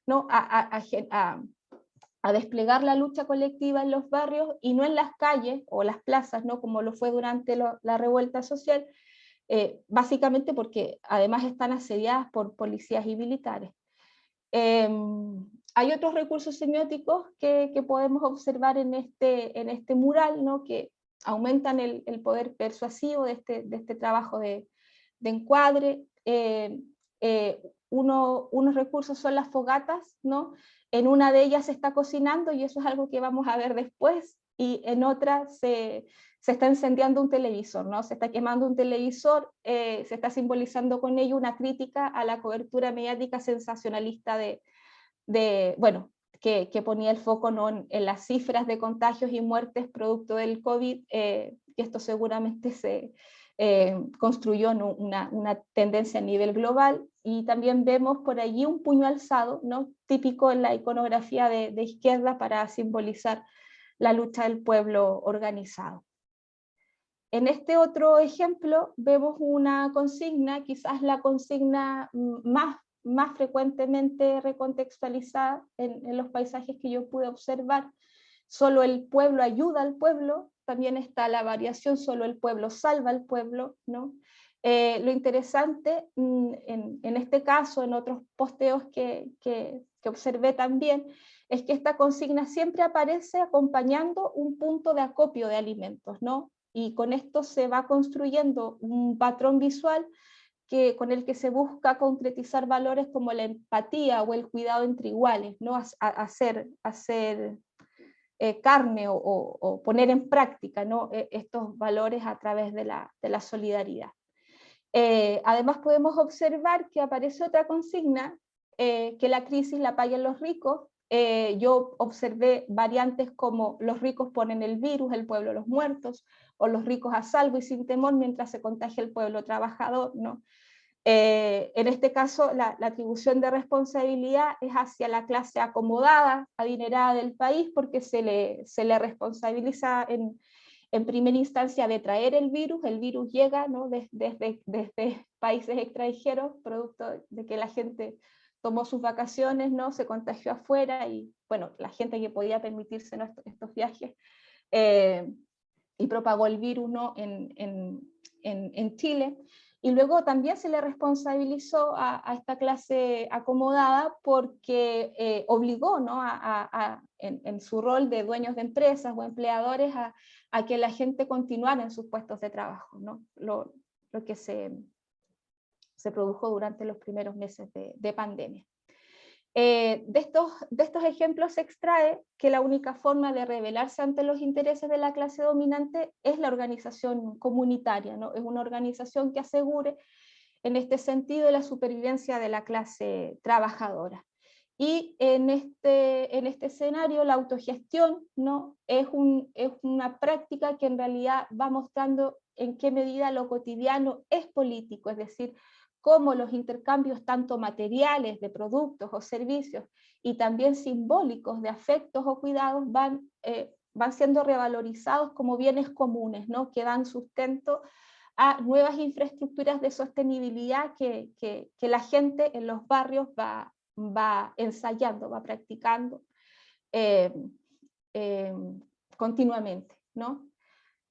S3: ¿no? A desplegar la lucha colectiva en los barrios y no en las calles o las plazas, ¿no? Como lo fue durante la revuelta social, básicamente porque además están asediadas por policías y militares. Hay otros recursos semióticos que podemos observar en este mural, ¿no? Que aumentan el poder persuasivo de este trabajo de encuadre. Unos recursos son las fogatas, ¿no? En una de ellas se está cocinando y eso es algo que vamos a ver después, y en otra se está encendiendo un televisor, ¿no? Se está quemando un televisor, se está simbolizando con ello una crítica a la cobertura mediática sensacionalista bueno, que ponía el foco, ¿no? en las cifras de contagios y muertes producto del COVID, que esto seguramente se construyó, ¿no? una tendencia a nivel global, y también vemos por allí un puño alzado, ¿no? Típico en la iconografía de izquierda para simbolizar la lucha del pueblo organizado. En este otro ejemplo vemos una consigna, quizás la consigna más frecuentemente recontextualizada en los paisajes que yo pude observar. Solo el pueblo ayuda al pueblo, también está la variación, solo el pueblo salva al pueblo, ¿no? Lo interesante en este caso, en otros posteos que observé también, es que esta consigna siempre aparece acompañando un punto de acopio de alimentos, ¿no? Y con esto se va construyendo un patrón visual con el que se busca concretizar valores como la empatía o el cuidado entre iguales, ¿no? Hacer carne o poner en práctica, ¿no? Estos valores a través de la solidaridad. Además podemos observar que aparece otra consigna, que la crisis la paguen los ricos. Yo observé variantes como los ricos ponen el virus, el pueblo los muertos, o los ricos a salvo y sin temor mientras se contagia el pueblo trabajador, ¿no? En este caso, la atribución de responsabilidad es hacia la clase acomodada, adinerada del país, porque se le responsabiliza en primera instancia de traer el virus llega, ¿no? desde países extranjeros, producto de que la gente tomó sus vacaciones, ¿no? Se contagió afuera, y bueno, la gente que podía permitirse, ¿no? estos viajes, y propagó el virus, ¿no? en Chile. Y luego también se le responsabilizó a esta clase acomodada porque obligó, ¿no? en su rol de dueños de empresas o empleadores a que la gente continuara en sus puestos de trabajo, ¿no? Lo que se produjo durante los primeros meses de pandemia. De estos ejemplos se extrae que la única forma de rebelarse ante los intereses de la clase dominante es la organización comunitaria, ¿no? Es una organización que asegure en este sentido la supervivencia de la clase trabajadora. Y en este escenario la autogestión, ¿no? es una práctica que en realidad va mostrando en qué medida lo cotidiano es político, es decir, cómo los intercambios tanto materiales de productos o servicios y también simbólicos de afectos o cuidados van siendo revalorizados como bienes comunes, ¿no? Que dan sustento a nuevas infraestructuras de sostenibilidad que la gente en los barrios va ensayando, va practicando continuamente, ¿no?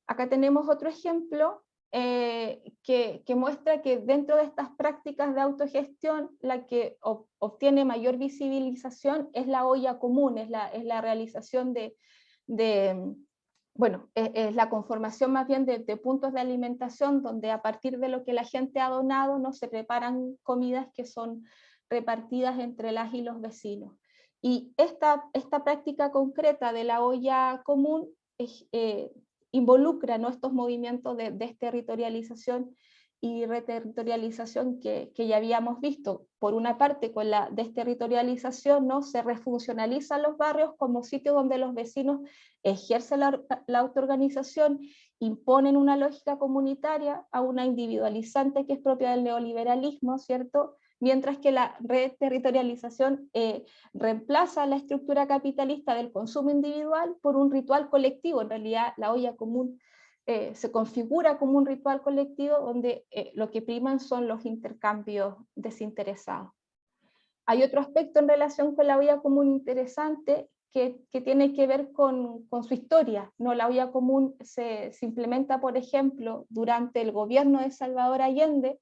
S3: Acá tenemos otro ejemplo que muestra que dentro de estas prácticas de autogestión la que obtiene mayor visibilización es la olla común, es la realización bueno, es la conformación más bien de puntos de alimentación donde a partir de lo que la gente ha donado, ¿no? Se preparan comidas que son repartidas entre las y los vecinos. Y esta práctica concreta de la olla común involucra, ¿no? estos movimientos de desterritorialización y reterritorialización que ya habíamos visto. Por una parte, con la desterritorialización, ¿no? Se refuncionalizan los barrios como sitios donde los vecinos ejercen la autoorganización, imponen una lógica comunitaria a una individualizante que es propia del neoliberalismo, ¿cierto? Mientras que la reterritorialización reemplaza la estructura capitalista del consumo individual por un ritual colectivo. En realidad, la olla común se configura como un ritual colectivo donde lo que priman son los intercambios desinteresados. Hay otro aspecto en relación con la olla común interesante que tiene que ver con su historia, ¿no? La olla común se implementa, por ejemplo, durante el gobierno de Salvador Allende,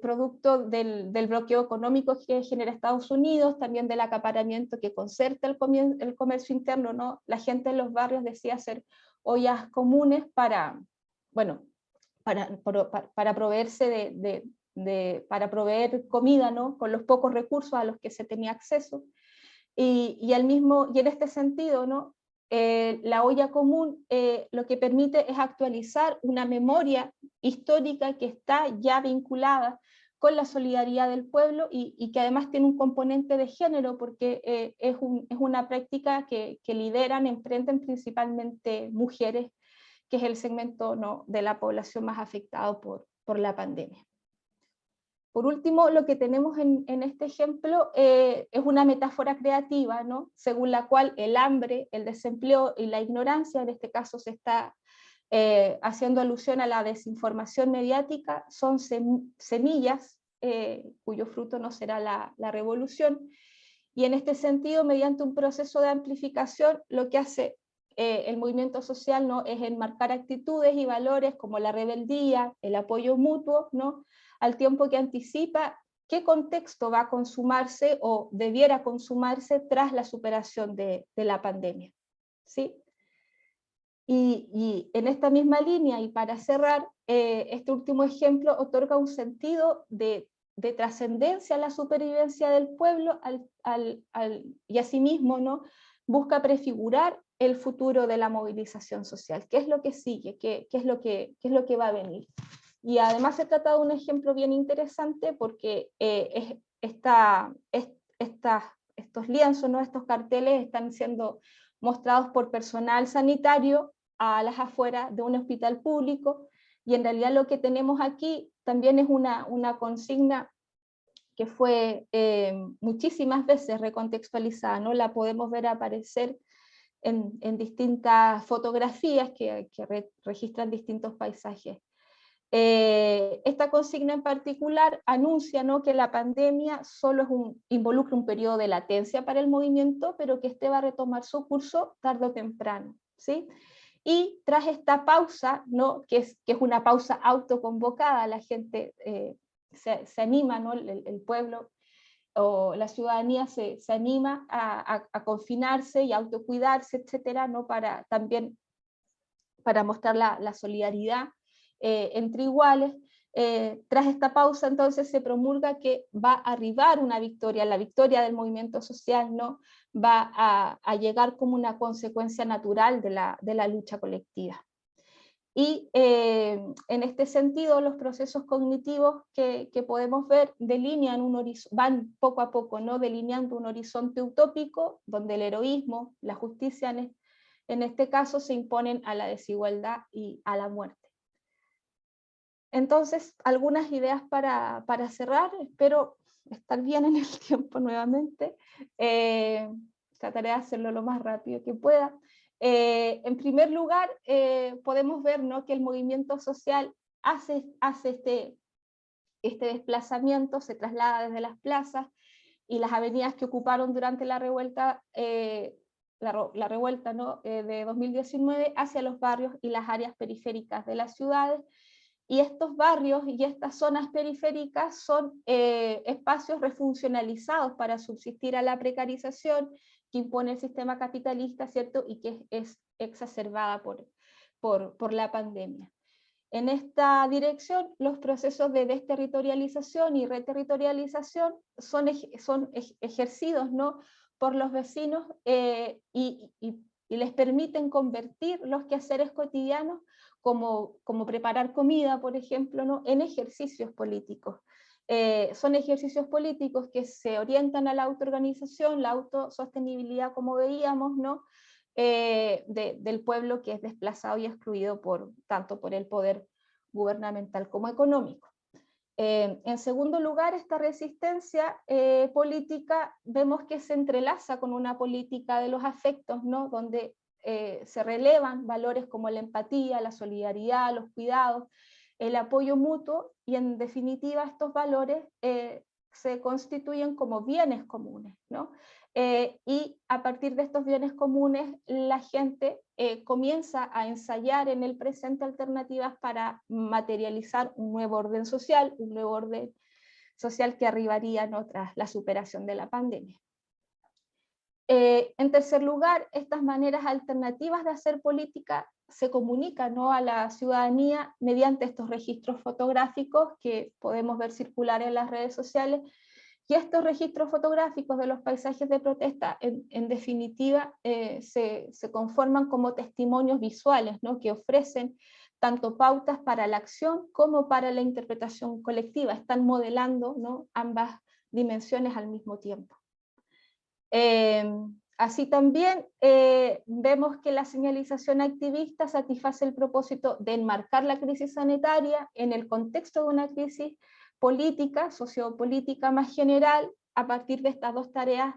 S3: producto del bloqueo económico que genera Estados Unidos, también del acaparamiento que concerta el comercio interno, ¿no? La gente en los barrios decía hacer ollas comunes para, bueno, para proveerse para proveer comida, ¿no? Con los pocos recursos a los que se tenía acceso. Y en este sentido, ¿no? La olla común lo que permite es actualizar una memoria histórica que está ya vinculada con la solidaridad del pueblo y que además tiene un componente de género, porque es una práctica que lideran, emprenden principalmente mujeres, que es el segmento, ¿no? de la población más afectado por la pandemia. Por último, lo que tenemos en este ejemplo es una metáfora creativa, ¿no? Según la cual el hambre, el desempleo y la ignorancia, en este caso se está haciendo alusión a la desinformación mediática, son semillas cuyo fruto no será la revolución. Y en este sentido, mediante un proceso de amplificación, lo que hace el movimiento social, ¿no? es enmarcar actitudes y valores como la rebeldía, el apoyo mutuo, ¿no? al tiempo que anticipa qué contexto va a consumarse o debiera consumarse tras la superación de la pandemia. ¿Sí? Y en esta misma línea, y para cerrar, este último ejemplo otorga un sentido de trascendencia a la supervivencia del pueblo y asimismo, ¿no? busca prefigurar el futuro de la movilización social. ¿Qué es lo que sigue? ¿Qué es lo que va a venir? Y además se trata de un ejemplo bien interesante porque estos lienzos, ¿no? estos carteles están siendo mostrados por personal sanitario a las afueras de un hospital público, y en realidad lo que tenemos aquí también es una consigna que fue muchísimas veces recontextualizada, ¿no? La podemos ver aparecer en distintas fotografías que registran distintos paisajes. Esta consigna en particular anuncia, ¿no? que la pandemia solo involucra un periodo de latencia para el movimiento, pero que este va a retomar su curso tarde o temprano, ¿sí? Y tras esta pausa, ¿no? que es una pausa autoconvocada, la gente se anima, ¿no? el pueblo o la ciudadanía se anima a confinarse y autocuidarse, etcétera, ¿no? También para mostrar la solidaridad entre iguales. Tras esta pausa, entonces, se promulga que va a arribar una victoria, la victoria del movimiento social, ¿no? va a llegar como una consecuencia natural de la lucha colectiva. Y en este sentido, los procesos cognitivos que podemos ver van poco a poco, ¿no? delineando un horizonte utópico donde el heroísmo, la justicia en este caso se imponen a la desigualdad y a la muerte. Entonces, algunas ideas para cerrar, espero estar bien en el tiempo nuevamente, trataré de hacerlo lo más rápido que pueda. En primer lugar, podemos ver, ¿no? que el movimiento social hace este desplazamiento, se traslada desde las plazas y las avenidas que ocuparon durante la revuelta, la revuelta, ¿no? de 2019 hacia los barrios y las áreas periféricas de las ciudades. Y estos barrios y estas zonas periféricas son espacios refuncionalizados para subsistir a la precarización que impone el sistema capitalista, ¿cierto? Y que es exacerbada por la pandemia. En esta dirección, los procesos de desterritorialización y reterritorialización son ejercidos, ¿no? por los vecinos y les permiten convertir los quehaceres cotidianos como preparar comida, por ejemplo, ¿no? En ejercicios políticos. Son ejercicios políticos que se orientan a la autoorganización, la autosostenibilidad, como veíamos, ¿no? Del pueblo que es desplazado y excluido tanto por el poder gubernamental como económico. En segundo lugar, esta resistencia política vemos que se entrelaza con una política de los afectos, ¿no? Donde se relevan valores como la empatía, la solidaridad, los cuidados, el apoyo mutuo, y en definitiva estos valores se constituyen como bienes comunes, ¿no? Y a partir de estos bienes comunes la gente comienza a ensayar en el presente alternativas para materializar un nuevo orden social, que arribaría, ¿no?, tras la superación de la pandemia. En tercer lugar, estas maneras alternativas de hacer política se comunican, ¿no?, a la ciudadanía mediante estos registros fotográficos que podemos ver circular en las redes sociales, y estos registros fotográficos de los paisajes de protesta, en definitiva, se conforman como testimonios visuales, ¿no?, que ofrecen tanto pautas para la acción como para la interpretación colectiva. Están modelando, ¿no?, ambas dimensiones al mismo tiempo. Así también vemos que la señalización activista satisface el propósito de enmarcar la crisis sanitaria en el contexto de una crisis política, sociopolítica más general, a partir de estas dos tareas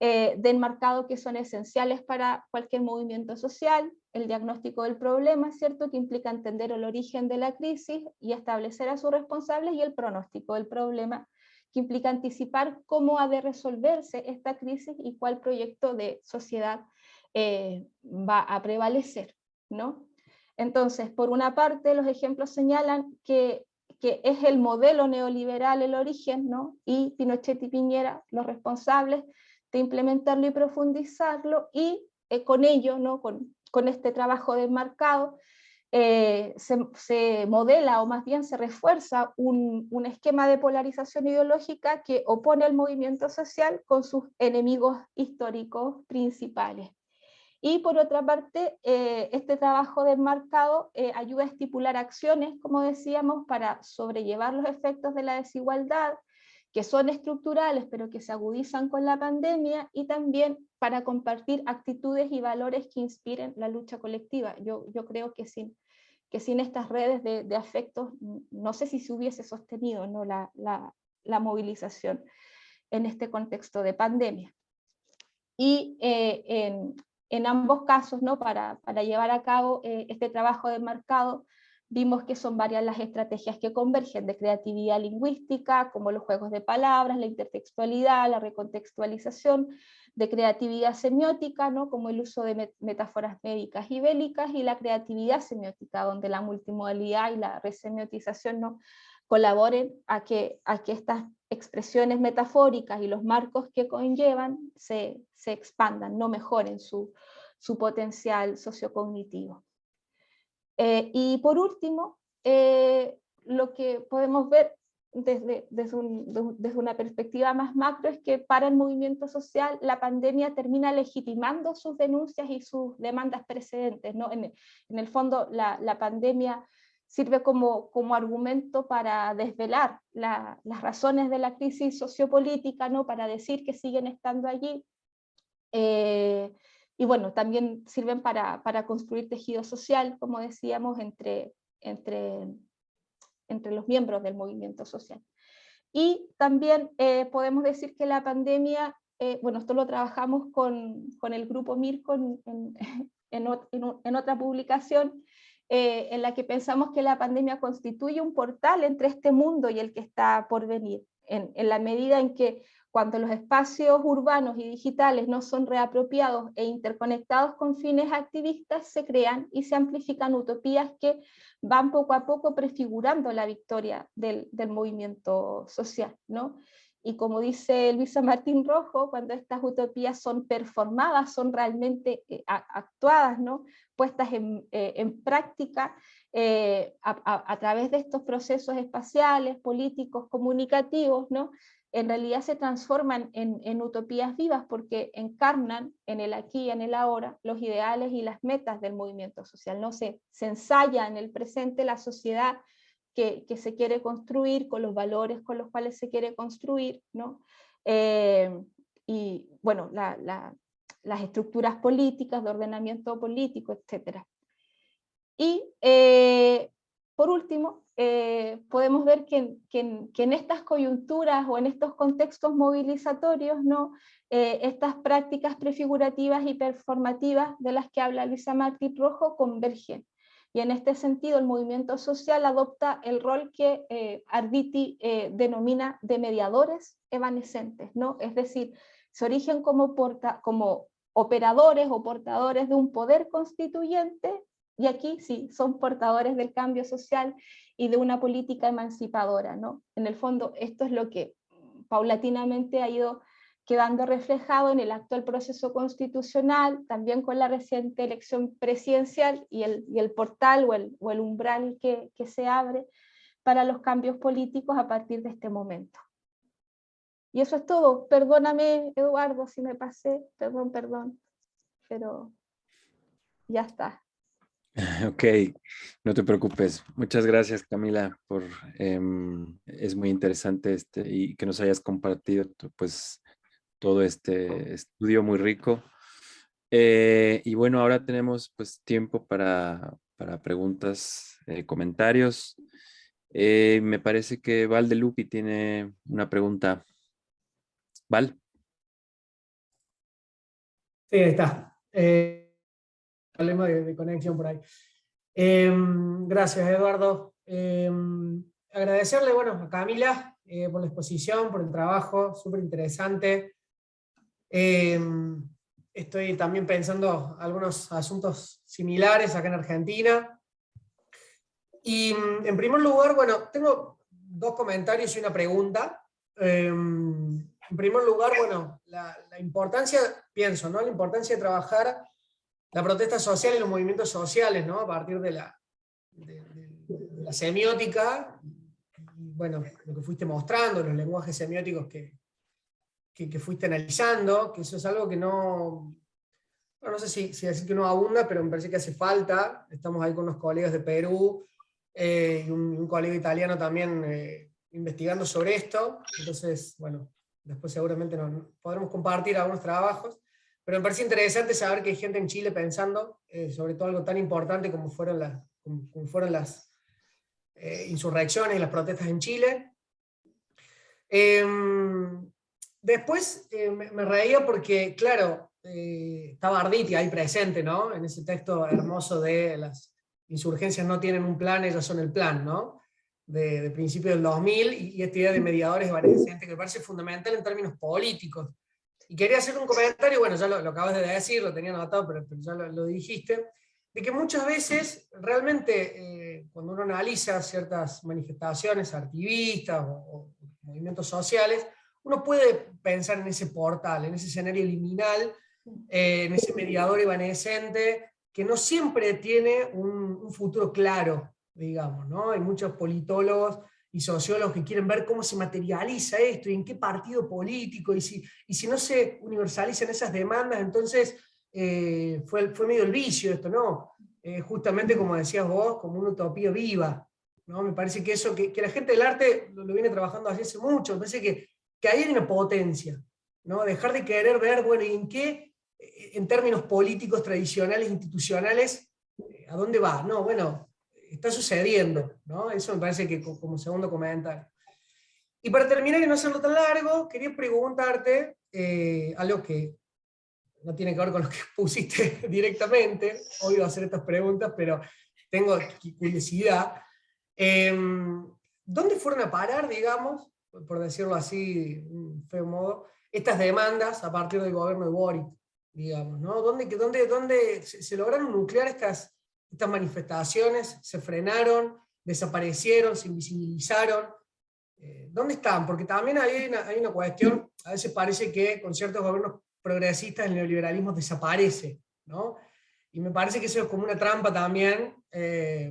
S3: de enmarcado que son esenciales para cualquier movimiento social: el diagnóstico del problema, ¿cierto?, que implica entender el origen de la crisis y establecer a sus responsables, y el pronóstico del problema, que implica anticipar cómo ha de resolverse esta crisis y cuál proyecto de sociedad va a prevalecer, ¿no? Entonces, por una parte, los ejemplos señalan que es el modelo neoliberal el origen, ¿no?, y Pinochet y Piñera los responsables de implementarlo y profundizarlo, y con ello, ¿no?, con este trabajo de enmarcado, se modela, o más bien se refuerza un esquema de polarización ideológica que opone al movimiento social con sus enemigos históricos principales. Y por otra parte, este trabajo de enmarcado ayuda a estipular acciones, como decíamos, para sobrellevar los efectos de la desigualdad, que son estructurales pero que se agudizan con la pandemia, y también para compartir actitudes y valores que inspiren la lucha colectiva. Yo creo que sin estas redes de afectos, no sé si se hubiese sostenido, ¿no?, la movilización en este contexto de pandemia. Y en ambos casos, ¿no?, para llevar a cabo este trabajo de enmarcado, vimos que son varias las estrategias que convergen, de creatividad lingüística, como los juegos de palabras, la intertextualidad, la recontextualización, de creatividad semiótica, ¿no?, como el uso de metáforas médicas y bélicas, y la creatividad semiótica, donde la multimodalidad y la resemiotización, ¿no?, colaboren a que estas expresiones metafóricas y los marcos que conllevan se expandan, no mejoren su potencial sociocognitivo. Y por último, lo que podemos ver desde una perspectiva más macro es que para el movimiento social la pandemia termina legitimando sus denuncias y sus demandas precedentes, ¿no? En el fondo la pandemia sirve como argumento para desvelar las razones de la crisis sociopolítica, ¿no?, para decir que siguen estando allí, y bueno, también sirven para construir tejido social, como decíamos, entre los miembros del movimiento social. Y también podemos decir que la pandemia, bueno, esto lo trabajamos con el grupo Mirko en otra publicación, en la que pensamos que la pandemia constituye un portal entre este mundo y el que está por venir, en la medida en que, cuando los espacios urbanos y digitales no son reapropiados e interconectados con fines activistas, se crean y se amplifican utopías que van poco a poco prefigurando la victoria del movimiento social, ¿no? Y como dice Luisa Martín Rojo, cuando estas utopías son performadas, son realmente actuadas, ¿no?, puestas en práctica a través de estos procesos espaciales, políticos, comunicativos, ¿no?, en realidad se transforman en utopías vivas porque encarnan en el aquí y en el ahora los ideales y las metas del movimiento social, ¿no? Se ensaya en el presente la sociedad que se quiere construir, con los valores con los cuales se quiere construir, ¿no? Y bueno, las estructuras políticas, de ordenamiento político, etc. Y por último, podemos ver que en estas coyunturas o en estos contextos movilizatorios, ¿no? Estas prácticas prefigurativas y performativas de las que habla Luisa Martí Rojo convergen. Y en este sentido el movimiento social adopta el rol que Arditi denomina de mediadores evanescentes, ¿no? Es decir, se origen como operadores o portadores de un poder constituyente, y aquí sí, son portadores del cambio social y de una política emancipadora, ¿no? En el fondo, esto es lo que paulatinamente ha ido quedando reflejado en el actual proceso constitucional, también con la reciente elección presidencial y el portal o el umbral que se abre para los cambios políticos a partir de este momento. Y eso es todo. Perdóname, Eduardo, si me pasé, perdón, pero ya está.
S2: Ok, no te preocupes. Muchas gracias, Camila, es muy interesante y que nos hayas compartido pues todo este estudio muy rico. Y bueno, ahora tenemos pues tiempo para preguntas, comentarios. Me parece que Val de Lupi tiene una pregunta. Val.
S1: Sí, ahí está. Problema de conexión por ahí. Gracias, Eduardo. Agradecerle, bueno, a Camila por la exposición, por el trabajo, súper interesante. Estoy también pensando algunos asuntos similares acá en Argentina. Y en primer lugar, bueno, tengo dos comentarios y una pregunta. En primer lugar, bueno, la importancia, pienso, ¿no? La importancia de trabajar la protesta social y los movimientos sociales, ¿no? A partir de la semiótica, y bueno, lo que fuiste mostrando, los lenguajes semióticos que fuiste analizando, que eso es algo que no sé si decir que no abunda, pero me parece que hace falta. Estamos ahí con unos colegas de Perú, y un colega italiano también investigando sobre esto, entonces, bueno, después seguramente podremos compartir algunos trabajos, pero me parece interesante saber que hay gente en Chile pensando sobre todo algo tan importante como fueron las insurrecciones y las protestas en Chile. Después me reía porque, claro, estaba Arditi ahí presente, ¿no? En ese texto hermoso de las insurgencias no tienen un plan, ellas son el plan, ¿no? De principios del 2000, y esta idea de mediadores evanescentes que me parece fundamental en términos políticos. Y quería hacer un comentario, bueno, ya lo acabas de decir, lo tenía anotado, pero ya lo dijiste, de que muchas veces realmente cuando uno analiza ciertas manifestaciones activistas o movimientos sociales, uno puede pensar en ese portal, en ese escenario liminal, en ese mediador evanescente, que no siempre tiene un futuro claro, digamos, ¿no? Hay muchos politólogos y sociólogos que quieren ver cómo se materializa esto y en qué partido político, y si no se universalizan esas demandas, entonces fue medio el vicio esto, ¿no? Justamente como decías vos, como una utopía viva, ¿no? Me parece que eso, que la gente del arte lo viene trabajando así hace mucho, me parece que ahí hay una potencia, ¿no? Dejar de querer ver, bueno, ¿y en qué, en términos políticos, tradicionales, institucionales, a dónde va? No, bueno, está sucediendo, ¿no? Eso me parece que como segundo comentario. Y para terminar y no hacerlo tan largo, quería preguntarte algo que no tiene que ver con lo que pusiste directamente, obvio hacer estas preguntas, pero tengo curiosidad. ¿Dónde fueron a parar, digamos, por decirlo así, de un feo modo, estas demandas a partir del gobierno de Boric, digamos, ¿no? ¿Dónde se lograron nuclear estas manifestaciones? ¿Se frenaron? ¿Desaparecieron? ¿Se invisibilizaron? ¿Dónde están? Porque también hay una cuestión, a veces parece que con ciertos gobiernos progresistas el neoliberalismo desaparece, ¿no? Y me parece que eso es como una trampa también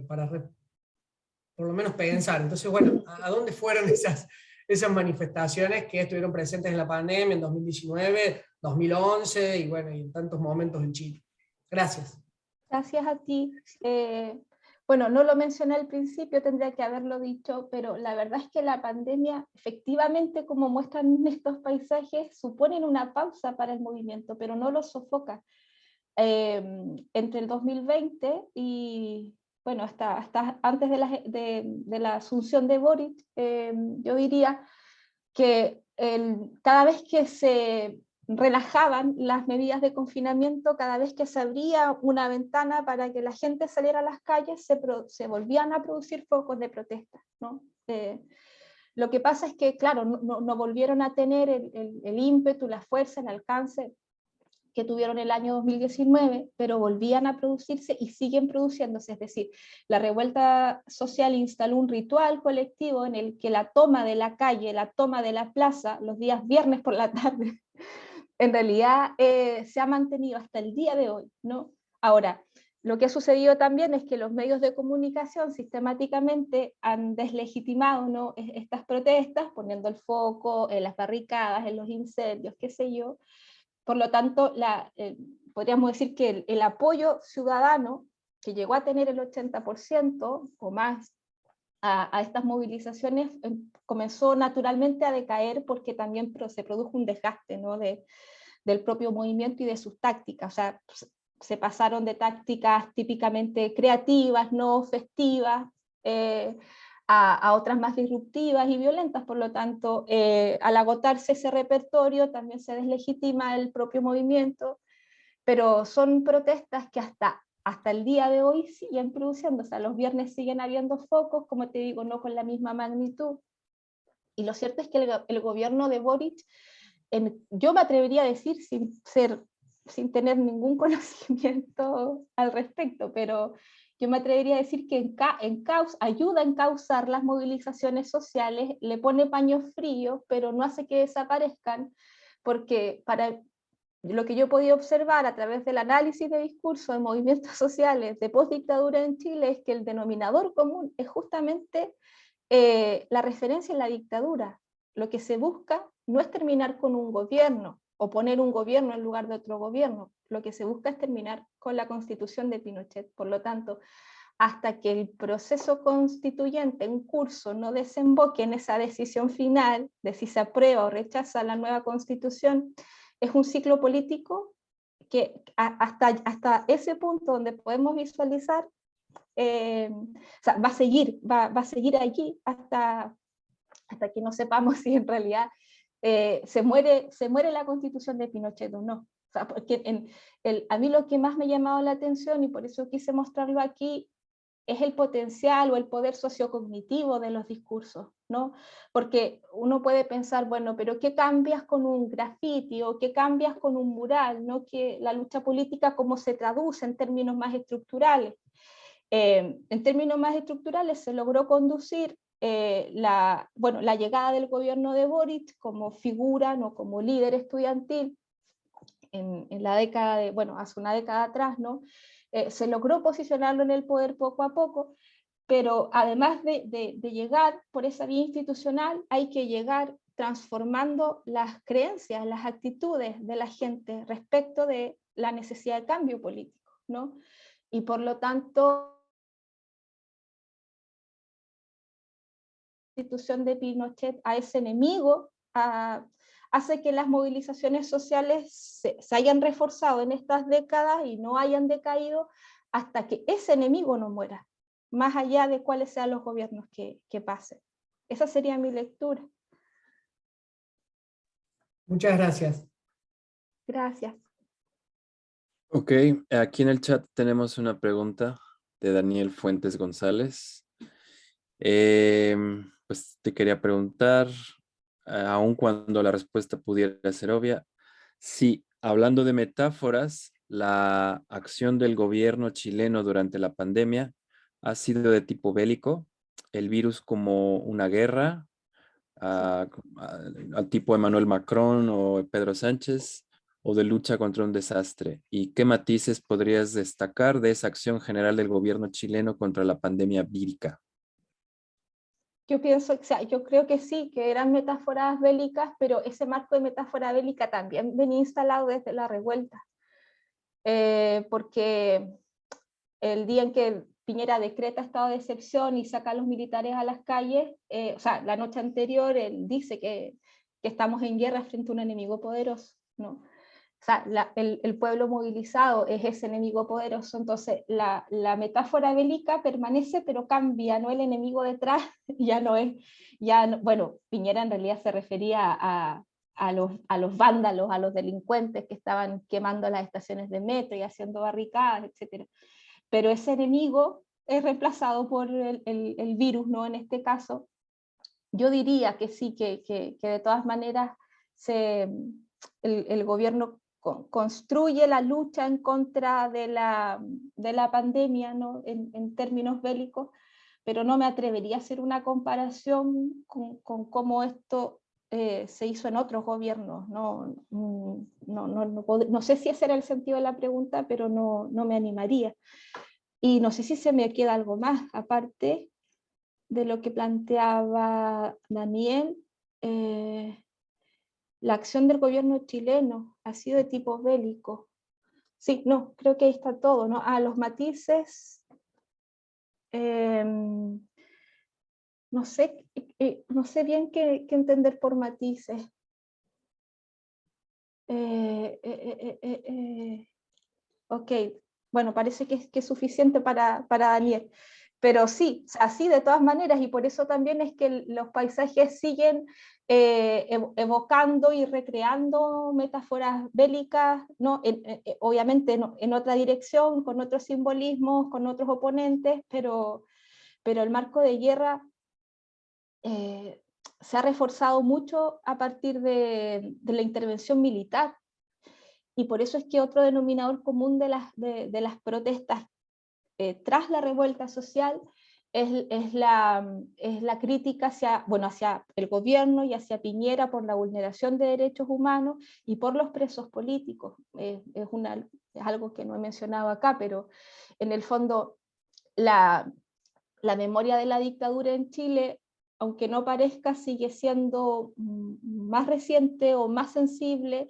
S1: para por lo menos pensar. Entonces, bueno, ¿a dónde fueron esas manifestaciones que estuvieron presentes en la pandemia en 2019, 2011 y bueno, y en tantos momentos en Chile. Gracias.
S3: Gracias a ti. Bueno, no lo mencioné al principio, tendría que haberlo dicho, pero la verdad es que la pandemia, efectivamente, como muestran estos paisajes, suponen una pausa para el movimiento, pero no lo sofoca. Entre el 2020 y, bueno, hasta antes de la asunción de Boric, yo diría que cada vez que se relajaban las medidas de confinamiento, cada vez que se abría una ventana para que la gente saliera a las calles, se volvían a producir focos de protesta, ¿no? Lo que pasa es que, claro, no volvieron a tener el ímpetu, la fuerza, el alcance que tuvieron el año 2019, pero volvían a producirse y siguen produciéndose. Es decir, la revuelta social instaló un ritual colectivo en el que la toma de la calle, la toma de la plaza, los días viernes por la tarde, en realidad se ha mantenido hasta el día de hoy, ¿no? Ahora, lo que ha sucedido también es que los medios de comunicación sistemáticamente han deslegitimado, ¿no?, estas protestas, poniendo el foco en las barricadas, en los incendios, qué sé yo. Por lo tanto, podríamos decir que el apoyo ciudadano, que llegó a tener el 80% o más a estas movilizaciones, comenzó naturalmente a decaer porque también se produjo un desgaste, ¿no?, del propio movimiento y de sus tácticas. O sea, se pasaron de tácticas típicamente creativas, no festivas, a otras más disruptivas y violentas. Por lo tanto, al agotarse ese repertorio también se deslegitima el propio movimiento, pero son protestas que hasta el día de hoy siguen produciendo. O sea, los viernes siguen habiendo focos, como te digo, no con la misma magnitud. Y lo cierto es que el gobierno de Boric, yo me atrevería a decir sin tener ningún conocimiento al respecto, pero yo me atrevería a decir que ayuda a encauzar las movilizaciones sociales, le pone paños fríos, pero no hace que desaparezcan, porque para lo que yo he podido observar a través del análisis de discursos de movimientos sociales de postdictadura en Chile, es que el denominador común es justamente la referencia en la dictadura. Lo que se busca no es terminar con un gobierno o poner un gobierno en lugar de otro gobierno. Lo que se busca es terminar con la constitución de Pinochet. Por lo tanto, hasta que el proceso constituyente en curso no desemboque en esa decisión final de si se aprueba o rechaza la nueva constitución, es un ciclo político que hasta ese punto donde podemos visualizar, o sea, va a seguir allí hasta que no sepamos si en realidad se muere la constitución de Pinochet o no. O sea, porque a mí lo que más me ha llamado la atención, y por eso quise mostrarlo aquí, es el potencial o el poder sociocognitivo de los discursos, ¿no? Porque uno puede pensar, bueno, pero ¿qué cambias con un graffiti o qué cambias con un mural, ¿no? Que la lucha política, ¿cómo se traduce en términos más estructurales? En términos más estructurales se logró conducir la llegada del gobierno de Boric como figura, no como líder estudiantil en la década hace una década atrás, ¿no? Se logró posicionarlo en el poder poco a poco, pero además de llegar por esa vía institucional, hay que llegar transformando las creencias, las actitudes de la gente respecto de la necesidad de cambio político, ¿no? Y por lo tanto, la institución de Pinochet a ese enemigo hace que las movilizaciones sociales se hayan reforzado en estas décadas y no hayan decaído hasta que ese enemigo no muera, más allá de cuáles sean los gobiernos que pasen. Esa sería mi lectura.
S1: Muchas gracias.
S3: Gracias.
S2: Ok, aquí en el chat tenemos una pregunta de Daniel Fuentes González. Pues te quería preguntar, aun cuando la respuesta pudiera ser obvia, si hablando de metáforas, la acción del gobierno chileno durante la pandemia ha sido de tipo bélico, el virus como una guerra, al tipo Emmanuel Macron o Pedro Sánchez, o de lucha contra un desastre. ¿Y qué matices podrías destacar de esa acción general del gobierno chileno contra la pandemia vírica?
S3: Yo pienso, o sea, yo creo que sí, que eran metáforas bélicas, pero ese marco de metáfora bélica también venía instalado desde la revuelta, porque el día en que Piñera decreta estado de excepción y saca a los militares a las calles, o sea, la noche anterior él dice que estamos en guerra frente a un enemigo poderoso, ¿no? O sea, el pueblo movilizado es ese enemigo poderoso, entonces la metáfora bélica permanece, pero cambia, ¿no? El enemigo detrás ya no es, bueno, Piñera en realidad se refería a los vándalos, a los delincuentes que estaban quemando las estaciones de metro y haciendo barricadas, etc. Pero ese enemigo es reemplazado por el virus, ¿no? En este caso, yo diría que sí, que de todas maneras el gobierno construye la lucha en contra de la pandemia, ¿no? En términos bélicos, pero no me atrevería a hacer una comparación con cómo esto se hizo en otros gobiernos. No sé si ese era el sentido de la pregunta, pero no me animaría. Y no sé si se me queda algo más, aparte de lo que planteaba Daniel. La acción del gobierno chileno ha sido de tipo bélico. Sí, no, creo que ahí está todo, ¿no? Los matices, no sé bien qué entender por matices. Ok, bueno, parece que es suficiente para Daniel. Pero sí, así de todas maneras, y por eso también es que los paisajes siguen evocando y recreando metáforas bélicas, ¿no? Obviamente en otra dirección, con otros simbolismos, con otros oponentes, pero el marco de guerra se ha reforzado mucho a partir de la intervención militar. Y por eso es que otro denominador común de las protestas tras la revuelta social es la crítica hacia el gobierno y hacia Piñera por la vulneración de derechos humanos y por los presos políticos. Es algo que no he mencionado acá, pero en el fondo la memoria de la dictadura en Chile, aunque no parezca, sigue siendo más reciente o más sensible,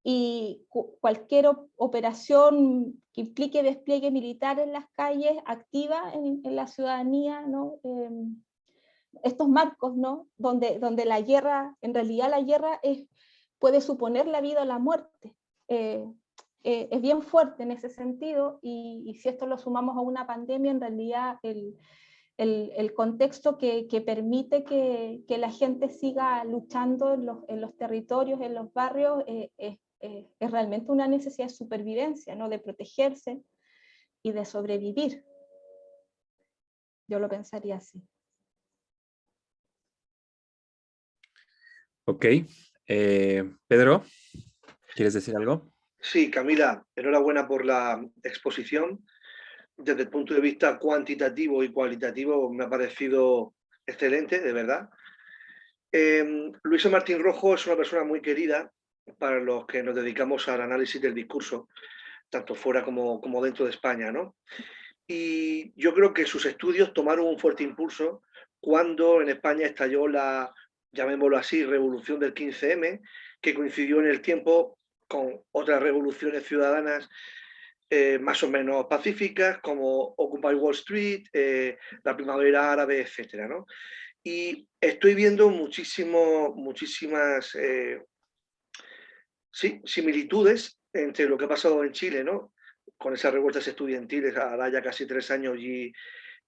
S3: y cualquier operación que implique despliegue militar en las calles activa en la ciudadanía, ¿no? Estos marcos, ¿no? Donde la guerra, en realidad la guerra puede suponer la vida o la muerte. Es bien fuerte en ese sentido, y si esto lo sumamos a una pandemia, en realidad el contexto que permite que la gente siga luchando en los territorios, en los barrios, es realmente una necesidad de supervivencia, ¿no? De protegerse y de sobrevivir. Yo lo pensaría así.
S2: Ok. Pedro, ¿quieres decir algo?
S4: Sí, Camila, enhorabuena por la exposición. Desde el punto de vista cuantitativo y cualitativo me ha parecido excelente, de verdad. Luisa Martín Rojo es una persona muy querida para los que nos dedicamos al análisis del discurso, tanto fuera como dentro de España, ¿no? Y yo creo que sus estudios tomaron un fuerte impulso cuando en España estalló la, llamémoslo así, revolución del 15M, que coincidió en el tiempo con otras revoluciones ciudadanas más o menos pacíficas, como Occupy Wall Street, la primavera árabe, etcétera, ¿no? Y estoy viendo muchísimas similitudes entre lo que ha pasado en Chile, ¿no? Con esas revueltas estudiantiles, ahora ya casi 3 años, y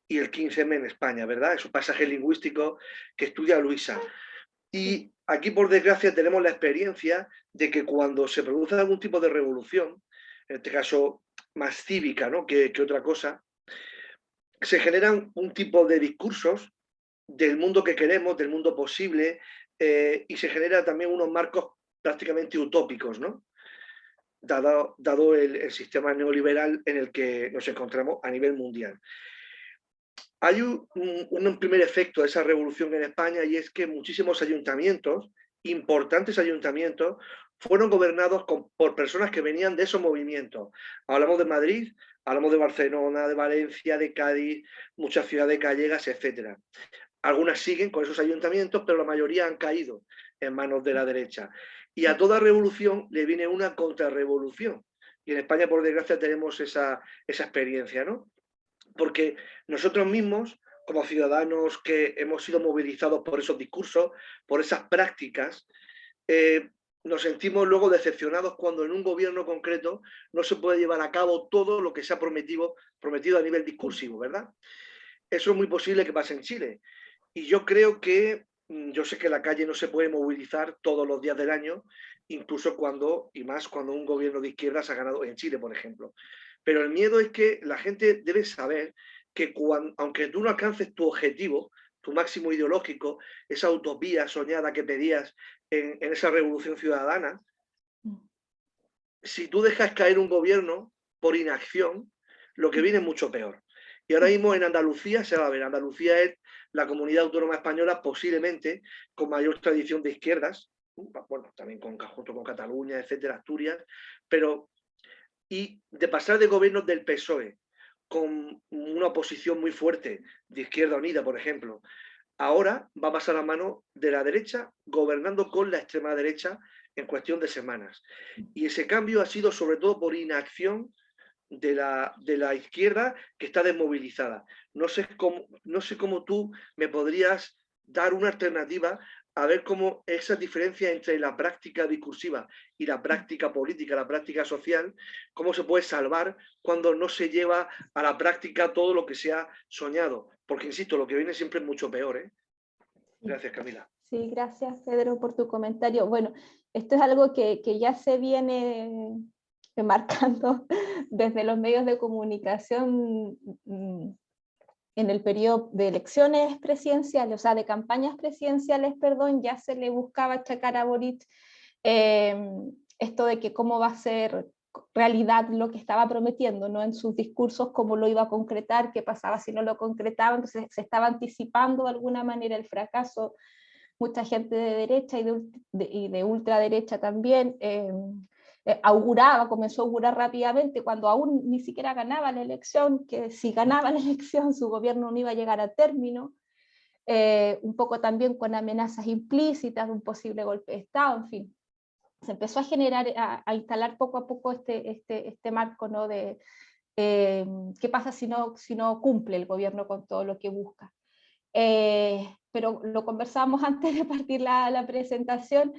S4: el 15M en España, ¿verdad? Esos pasajes lingüísticos que estudia Luisa. Y aquí, por desgracia, tenemos la experiencia de que cuando se produce algún tipo de revolución, en este caso más cívica, ¿no? que otra cosa, se generan un tipo de discursos del mundo que queremos, del mundo posible, y se generan también unos marcos prácticamente utópicos, ¿no? Dado el sistema neoliberal en el que nos encontramos a nivel mundial. Hay un primer efecto de esa revolución en España, y es que muchísimos ayuntamientos, importantes ayuntamientos, fueron gobernados por personas que venían de esos movimientos. Hablamos de Madrid, hablamos de Barcelona, de Valencia, de Cádiz, muchas ciudades gallegas, etc. Algunas siguen con esos ayuntamientos, pero la mayoría han caído en manos de la derecha. Y a toda revolución le viene una contrarrevolución. Y en España, por desgracia, tenemos esa experiencia, ¿no? Porque nosotros mismos, como ciudadanos que hemos sido movilizados por esos discursos, por esas prácticas, nos sentimos luego decepcionados cuando en un gobierno concreto no se puede llevar a cabo todo lo que se ha prometido a nivel discursivo, ¿verdad? Eso es muy posible que pase en Chile. Y yo creo que, yo sé que la calle no se puede movilizar todos los días del año, incluso cuando, y más cuando un gobierno de izquierdas ha ganado en Chile, por ejemplo. Pero el miedo es que la gente debe saber que aunque tú no alcances tu objetivo, tu máximo ideológico, esa utopía soñada que pedías en esa revolución ciudadana, si tú dejas caer un gobierno por inacción, lo que viene es mucho peor. Y ahora mismo en Andalucía se va a ver, Andalucía es la comunidad autónoma española posiblemente con mayor tradición de izquierdas, bueno, también junto con Cataluña, etcétera, Asturias, pero y de pasar de gobiernos del PSOE con una oposición muy fuerte de Izquierda Unida, por ejemplo, ahora va a pasar a mano de la derecha gobernando con la extrema derecha en cuestión de semanas. Y ese cambio ha sido sobre todo por inacción de la izquierda que está desmovilizada. No sé cómo tú me podrías dar una alternativa a ver cómo esa diferencia entre la práctica discursiva y la práctica política, la práctica social, cómo se puede salvar cuando no se lleva a la práctica todo lo que se ha soñado. Porque, insisto, lo que viene siempre es mucho peor, ¿eh? Gracias, Camila.
S3: Sí, gracias, Pedro, por tu comentario. Bueno, esto es algo que ya se viene marcando desde los medios de comunicación en el periodo de elecciones presidenciales, o sea, de campañas presidenciales, perdón, ya se le buscaba achacar a Boric esto de que cómo va a ser realidad lo que estaba prometiendo, ¿no? En sus discursos, cómo lo iba a concretar, qué pasaba si no lo concretaba, entonces se estaba anticipando de alguna manera el fracaso. Mucha gente de derecha y de ultraderecha también comenzó a augurar rápidamente, cuando aún ni siquiera ganaba la elección, que si ganaba la elección su gobierno no iba a llegar a término, un poco también con amenazas implícitas de un posible golpe de Estado, en fin. Se empezó a generar, a instalar poco a poco este marco, ¿no? De qué pasa si no cumple el gobierno con todo lo que busca. Pero lo conversábamos antes de partir la presentación,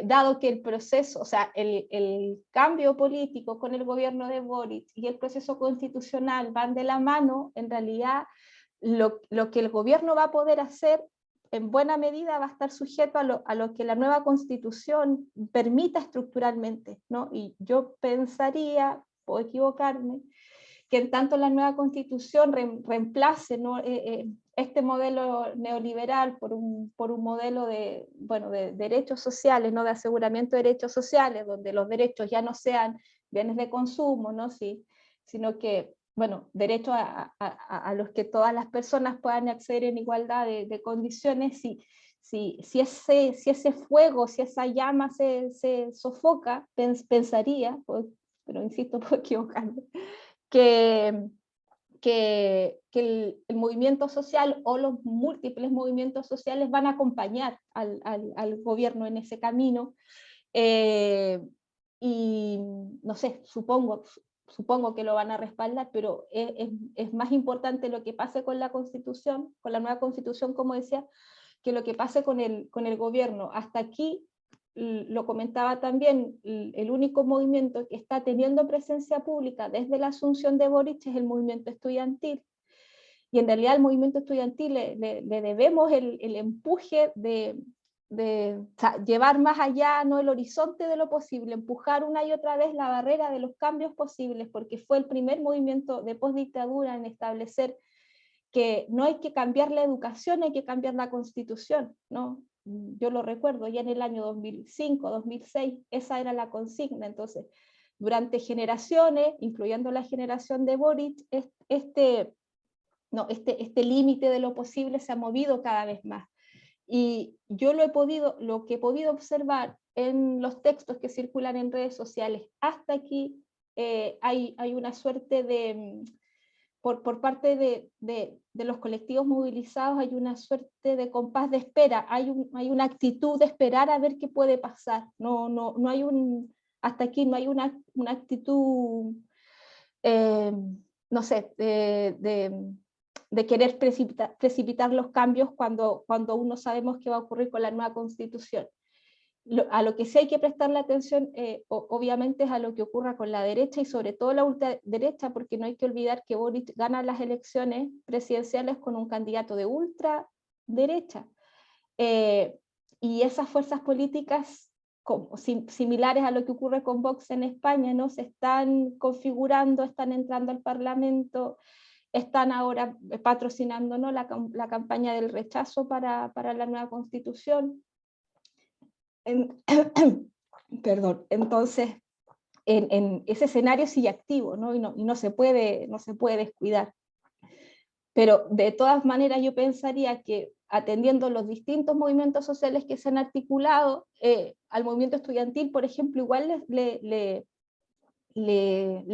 S3: dado que el proceso, o sea, el cambio político con el gobierno de Boric y el proceso constitucional van de la mano, en realidad lo que el gobierno va a poder hacer en buena medida va a estar sujeto a lo que la nueva constitución permita estructuralmente, ¿no? Y yo pensaría, puedo equivocarme, que en tanto la nueva constitución reemplace, ¿no? Este modelo neoliberal por un modelo de derechos sociales, ¿no? De aseguramiento de derechos sociales, donde los derechos ya no sean bienes de consumo, ¿no? Sí, sino que, bueno, derechos a los que todas las personas puedan acceder en igualdad de condiciones. Si ese fuego, si esa llama se sofoca, pensaría, pero insisto, puedo equivocarme, que el movimiento social o los múltiples movimientos sociales van a acompañar al gobierno en ese camino, y no sé, supongo que lo van a respaldar, pero es más importante lo que pase con la Constitución, con la nueva Constitución, como decía, que lo que pase con el gobierno. Hasta aquí, lo comentaba también, el único movimiento que está teniendo presencia pública desde la asunción de Boric es el movimiento estudiantil, y en realidad al movimiento estudiantil le debemos el empuje de llevar más allá, ¿no? El horizonte de lo posible, empujar una y otra vez la barrera de los cambios posibles, porque fue el primer movimiento de postdictadura en establecer que no hay que cambiar la educación, hay que cambiar la Constitución, ¿no? Yo lo recuerdo, ya en el año 2005, 2006, esa era la consigna. Entonces, durante generaciones, incluyendo la generación de Boric, este límite de lo posible se ha movido cada vez más. Y yo lo que he podido observar en los textos que circulan en redes sociales hasta aquí, hay una suerte de por parte de los colectivos movilizados hay una suerte de compás de espera, hay una actitud de esperar a ver qué puede pasar, no hay hasta aquí no hay una actitud, no sé, de querer precipitar los cambios cuando uno sabemos qué va a ocurrir con la nueva constitución. A lo que sí hay que prestarle atención, obviamente, es a lo que ocurra con la derecha y sobre todo la ultraderecha, porque no hay que olvidar que Boric gana las elecciones presidenciales con un candidato de ultraderecha. Y esas fuerzas políticas similares a lo que ocurre con Vox en España, ¿no? Se están configurando, están entrando al Parlamento, están ahora patrocinando, ¿no? la campaña del rechazo para la nueva constitución. Perdón, entonces en ese escenario sigue activo, ¿no? Y no se puede descuidar. Pero de todas maneras yo pensaría que atendiendo los distintos movimientos sociales que se han articulado, al movimiento estudiantil, por ejemplo, igual le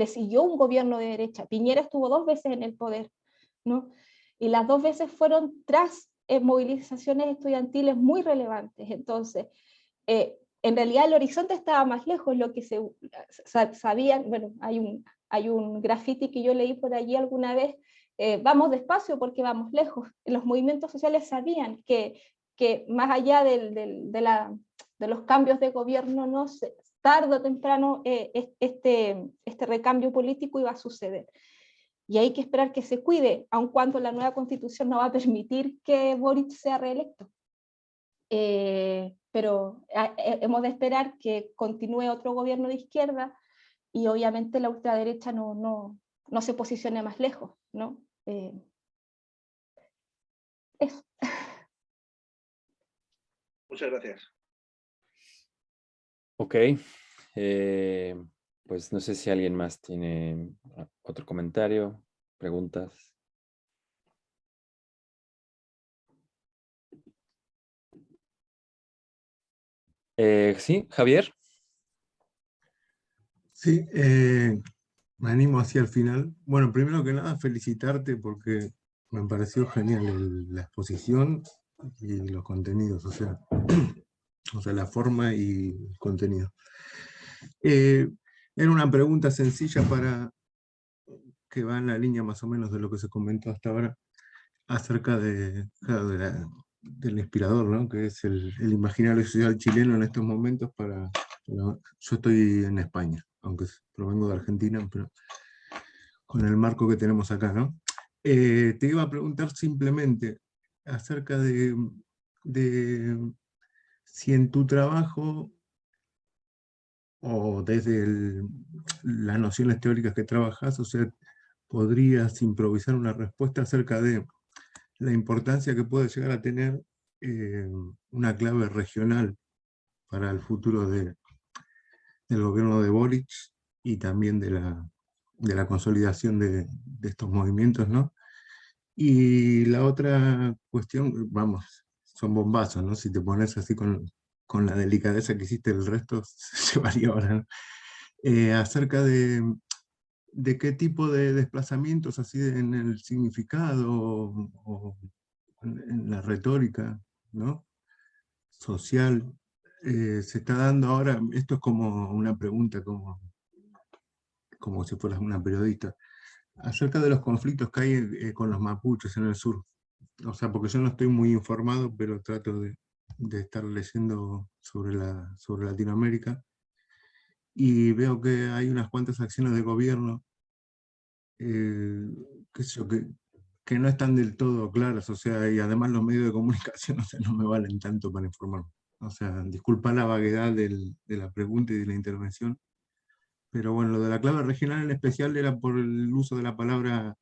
S3: siguió un gobierno de derecha. Piñera estuvo 2 veces en el poder, ¿no? Y las 2 veces fueron tras movilizaciones estudiantiles muy relevantes. Entonces, en realidad el horizonte estaba más lejos, lo que se sabían, bueno, hay un graffiti que yo leí por allí alguna vez, vamos despacio porque vamos lejos. Los movimientos sociales sabían que más allá de los cambios de gobierno, no sé, tarde o temprano este recambio político iba a suceder. Y hay que esperar que se cuide, aun cuando la nueva constitución no va a permitir que Boric sea reelecto. Pero hemos de esperar que continúe otro gobierno de izquierda y obviamente la ultraderecha no se posicione más lejos, ¿no? Eso.
S4: Muchas gracias.
S2: Ok, pues no sé si alguien más tiene otro comentario, preguntas. Sí, Javier.
S5: Sí, me animo hacia el final. Bueno, primero que nada, felicitarte porque me pareció genial la exposición y los contenidos, o sea, la forma y el contenido. Era una pregunta sencilla que va en la línea más o menos de lo que se comentó hasta ahora, acerca del inspirador, ¿no? Que es el imaginario social chileno en estos momentos yo estoy en España, aunque provengo de Argentina, pero con el marco que tenemos acá, ¿no? Te iba a preguntar simplemente acerca de si en tu trabajo o desde las nociones teóricas que trabajas, o sea, podrías improvisar una respuesta acerca de la importancia que puede llegar a tener una clave regional para el futuro del gobierno de Boric y también de la consolidación de estos movimientos, ¿no? Y la otra cuestión, vamos, son bombazos, ¿no? Si te pones así con la delicadeza que hiciste, el resto se llevaría ahora, ¿no? Acerca de qué tipo de desplazamientos, así en el significado o en la retórica, ¿no? Social, se está dando ahora. Esto es como una pregunta, como si fueras una periodista, acerca de los conflictos que hay con los mapuches en el sur. O sea, porque yo no estoy muy informado, pero trato de estar leyendo sobre Latinoamérica, y veo que hay unas cuantas acciones de gobierno qué sé yo, que no están del todo claras, o sea, y además los medios de comunicación, o sea, no me valen tanto para informarme. O sea, disculpa la vaguedad de la pregunta y de la intervención, pero bueno, lo de la clave regional en especial era por el uso de la palabra,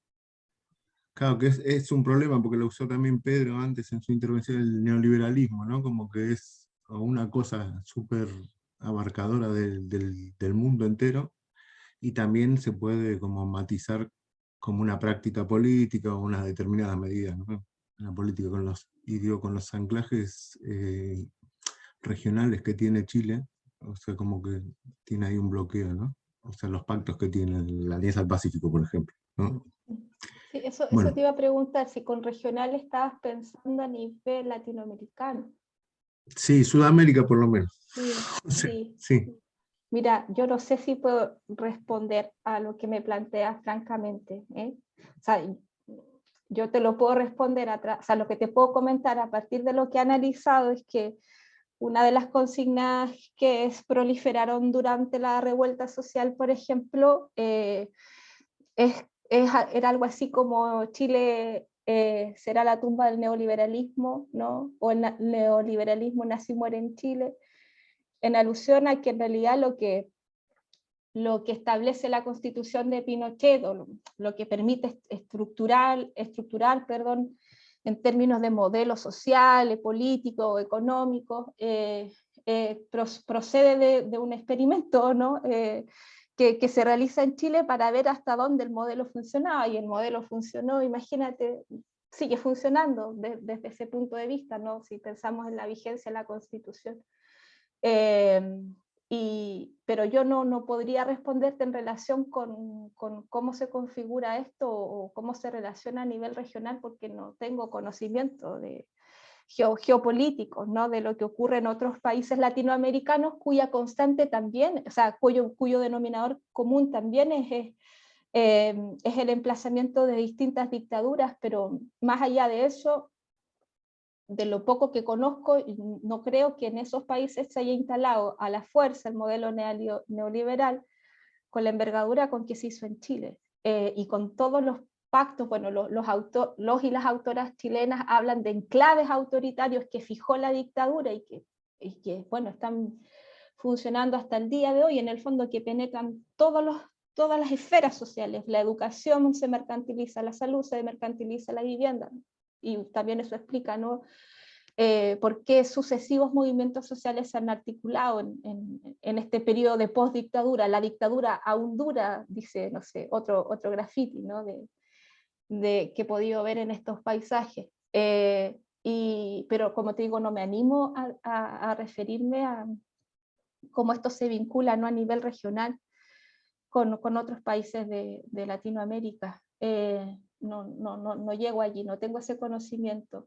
S5: claro, que es un problema, porque lo usó también Pedro antes en su intervención, el neoliberalismo, ¿no? Como que es una cosa súper abarcadora del mundo entero, y también se puede como matizar como una práctica política o unas determinadas medidas, ¿no? La política con los anclajes regionales que tiene Chile, o sea, como que tiene ahí un bloqueo, ¿no? O sea, los pactos que tiene la Alianza del Pacífico, por ejemplo, ¿no?
S3: Sí, eso
S5: Bueno,
S3: te iba a preguntar, si con regional estabas pensando a nivel latinoamericano.
S5: sí, Sudamérica por lo menos.
S3: Sí,
S5: O sea,
S3: sí.
S5: sí.
S3: Mira, yo no sé si puedo responder a lo que me planteas francamente, ¿eh? O sea, yo te lo puedo responder, o sea, lo que te puedo comentar a partir de lo que he analizado es que una de las consignas que proliferaron durante la revuelta social, por ejemplo, era algo así como Chile será la tumba del neoliberalismo, ¿no? O el neoliberalismo nace y muere en Chile, en alusión a que en realidad lo que establece la Constitución de Pinochet, o lo que permite estructurar, perdón, en términos de modelo social, político, económico, procede de un experimento, ¿no? Que se realiza en Chile para ver hasta dónde el modelo funcionaba, y el modelo funcionó, imagínate, sigue funcionando desde ese punto de vista, ¿no? Si pensamos en la vigencia de la Constitución. Pero yo no podría responderte en relación con cómo se configura esto o cómo se relaciona a nivel regional, porque no tengo conocimiento de geopolíticos, ¿no? De lo que ocurre en otros países latinoamericanos, cuya constante también, o sea, cuyo denominador común también es el emplazamiento de distintas dictaduras, pero más allá de eso, de lo poco que conozco, no creo que en esos países se haya instalado a la fuerza el modelo neoliberal con la envergadura con que se hizo en Chile, y con todos los pactos. Bueno, los y las autoras chilenas hablan de enclaves autoritarios que fijó la dictadura y que bueno, están funcionando hasta el día de hoy, en el fondo que penetran todas las esferas sociales. La educación se mercantiliza, la salud se mercantiliza, la vivienda, y también eso explica, ¿no? Por qué sucesivos movimientos sociales se han articulado en este periodo de postdictadura. La dictadura aún dura, dice, no sé, otro graffiti, ¿no? que he podido ver en estos paisajes. Pero como te digo, no me animo a referirme a cómo esto se vincula, ¿no? A nivel regional con otros países de Latinoamérica. No llego allí, no tengo ese conocimiento.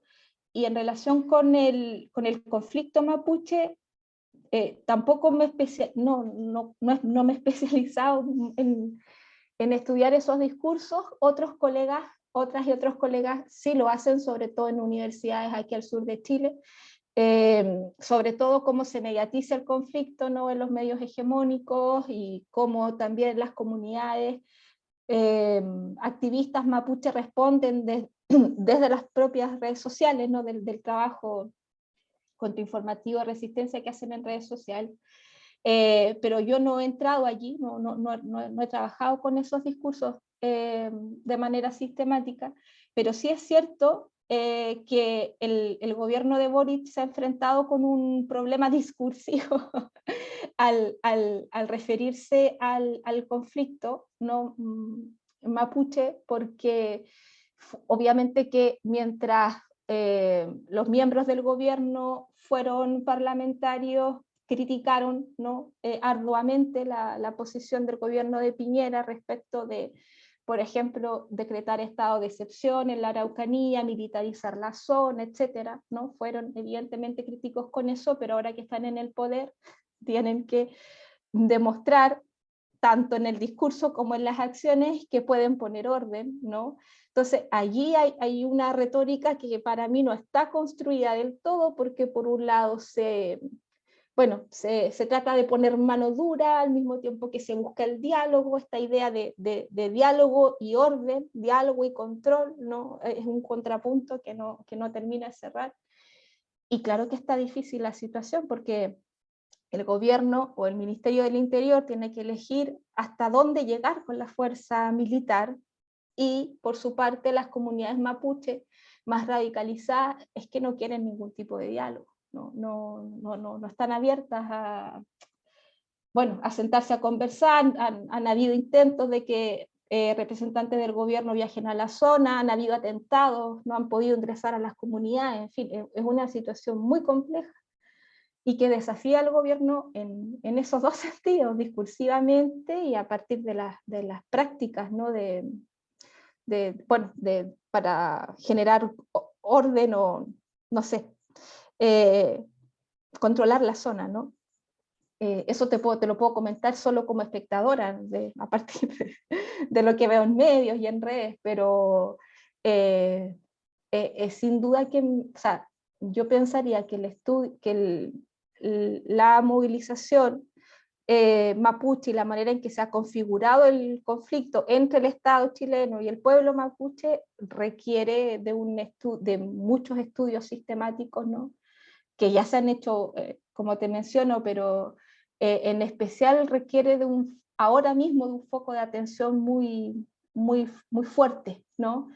S3: Y en relación con el conflicto mapuche, tampoco me no me he especializado en estudiar esos discursos. Otras y otros colegas sí lo hacen, sobre todo en universidades aquí al sur de Chile, sobre todo cómo se mediatiza el conflicto, ¿no? En los medios hegemónicos, y cómo también las comunidades activistas mapuche responden desde las propias redes sociales, ¿no? del trabajo contrainformativo de resistencia que hacen en redes sociales. Pero yo no he entrado allí, no he trabajado con esos discursos de manera sistemática, pero sí es cierto que el gobierno de Boric se ha enfrentado con un problema discursivo al referirse al conflicto, ¿no? Mapuche, porque obviamente que mientras los miembros del gobierno fueron parlamentarios, criticaron, ¿no? Arduamente la posición del gobierno de Piñera respecto de, por ejemplo, decretar estado de excepción en la Araucanía, militarizar la zona, etcétera, ¿no? Fueron evidentemente críticos con eso, pero ahora que están en el poder tienen que demostrar, tanto en el discurso como en las acciones, que pueden poner orden, ¿no? Entonces, allí hay una retórica que para mí no está construida del todo, porque por un lado se trata de poner mano dura al mismo tiempo que se busca el diálogo, esta idea de diálogo y orden, diálogo y control, ¿no? Es un contrapunto que no termina de cerrar. Y claro que está difícil la situación, porque el gobierno o el Ministerio del Interior tiene que elegir hasta dónde llegar con la fuerza militar, y por su parte las comunidades mapuche más radicalizadas es que no quieren ningún tipo de diálogo, no están abiertas a sentarse a conversar. Han habido intentos de que representantes del gobierno viajen a la zona, han habido atentados, no han podido ingresar a las comunidades, en fin, es una situación muy compleja y que desafía al gobierno en esos dos sentidos, discursivamente y a partir de las prácticas, ¿no? de para generar orden o, no sé, controlar la zona, ¿no? Eso te lo puedo comentar solo como espectadora, a partir de lo que veo en medios y en redes, pero sin duda que, o sea, yo pensaría que la movilización mapuche y la manera en que se ha configurado el conflicto entre el Estado chileno y el pueblo mapuche requiere de muchos estudios sistemáticos, ¿no? Que ya se han hecho, como te menciono, pero en especial requiere ahora mismo de un foco de atención muy, muy, muy fuerte, ¿no?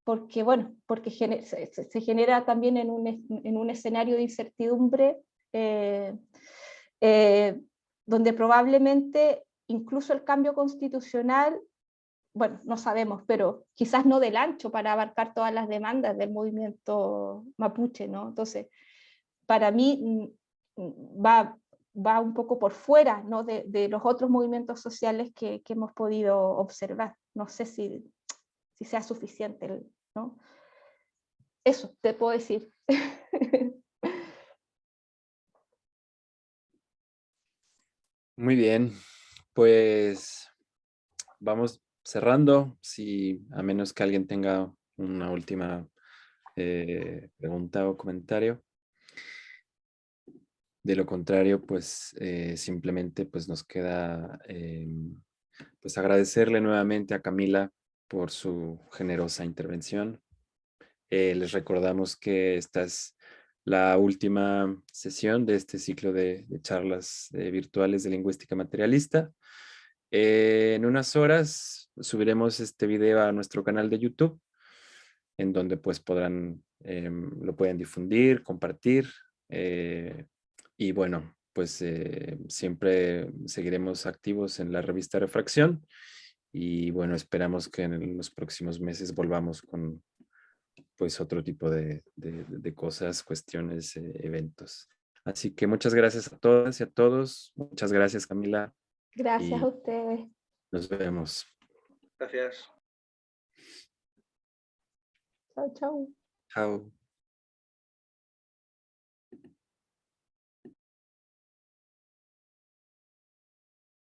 S3: Porque se genera también en un escenario de incertidumbre donde probablemente incluso el cambio constitucional, bueno, no sabemos, pero quizás no del ancho para abarcar todas las demandas del movimiento mapuche, ¿no? Entonces, para mí va un poco por fuera, ¿no? de los otros movimientos sociales que hemos podido observar. No sé si sea suficiente, ¿no? Eso te puedo decir.
S2: Muy bien, pues vamos cerrando, a menos que alguien tenga una última pregunta o comentario. De lo contrario, pues simplemente pues, nos queda pues agradecerle nuevamente a Camila por su generosa intervención. Les recordamos que esta es la última sesión de este ciclo de charlas virtuales de lingüística materialista. En unas horas subiremos este video a nuestro canal de YouTube, en donde pues lo pueden difundir, compartir. Y bueno, pues siempre seguiremos activos en la revista Refracción. Y bueno, esperamos que en los próximos meses volvamos con pues otro tipo de cosas, cuestiones, eventos. Así que muchas gracias a todas y a todos. Muchas gracias, Camila.
S3: Gracias
S2: Y
S3: a ustedes.
S2: nos vemos.
S4: Gracias.
S3: Chao, chao.
S2: Chao.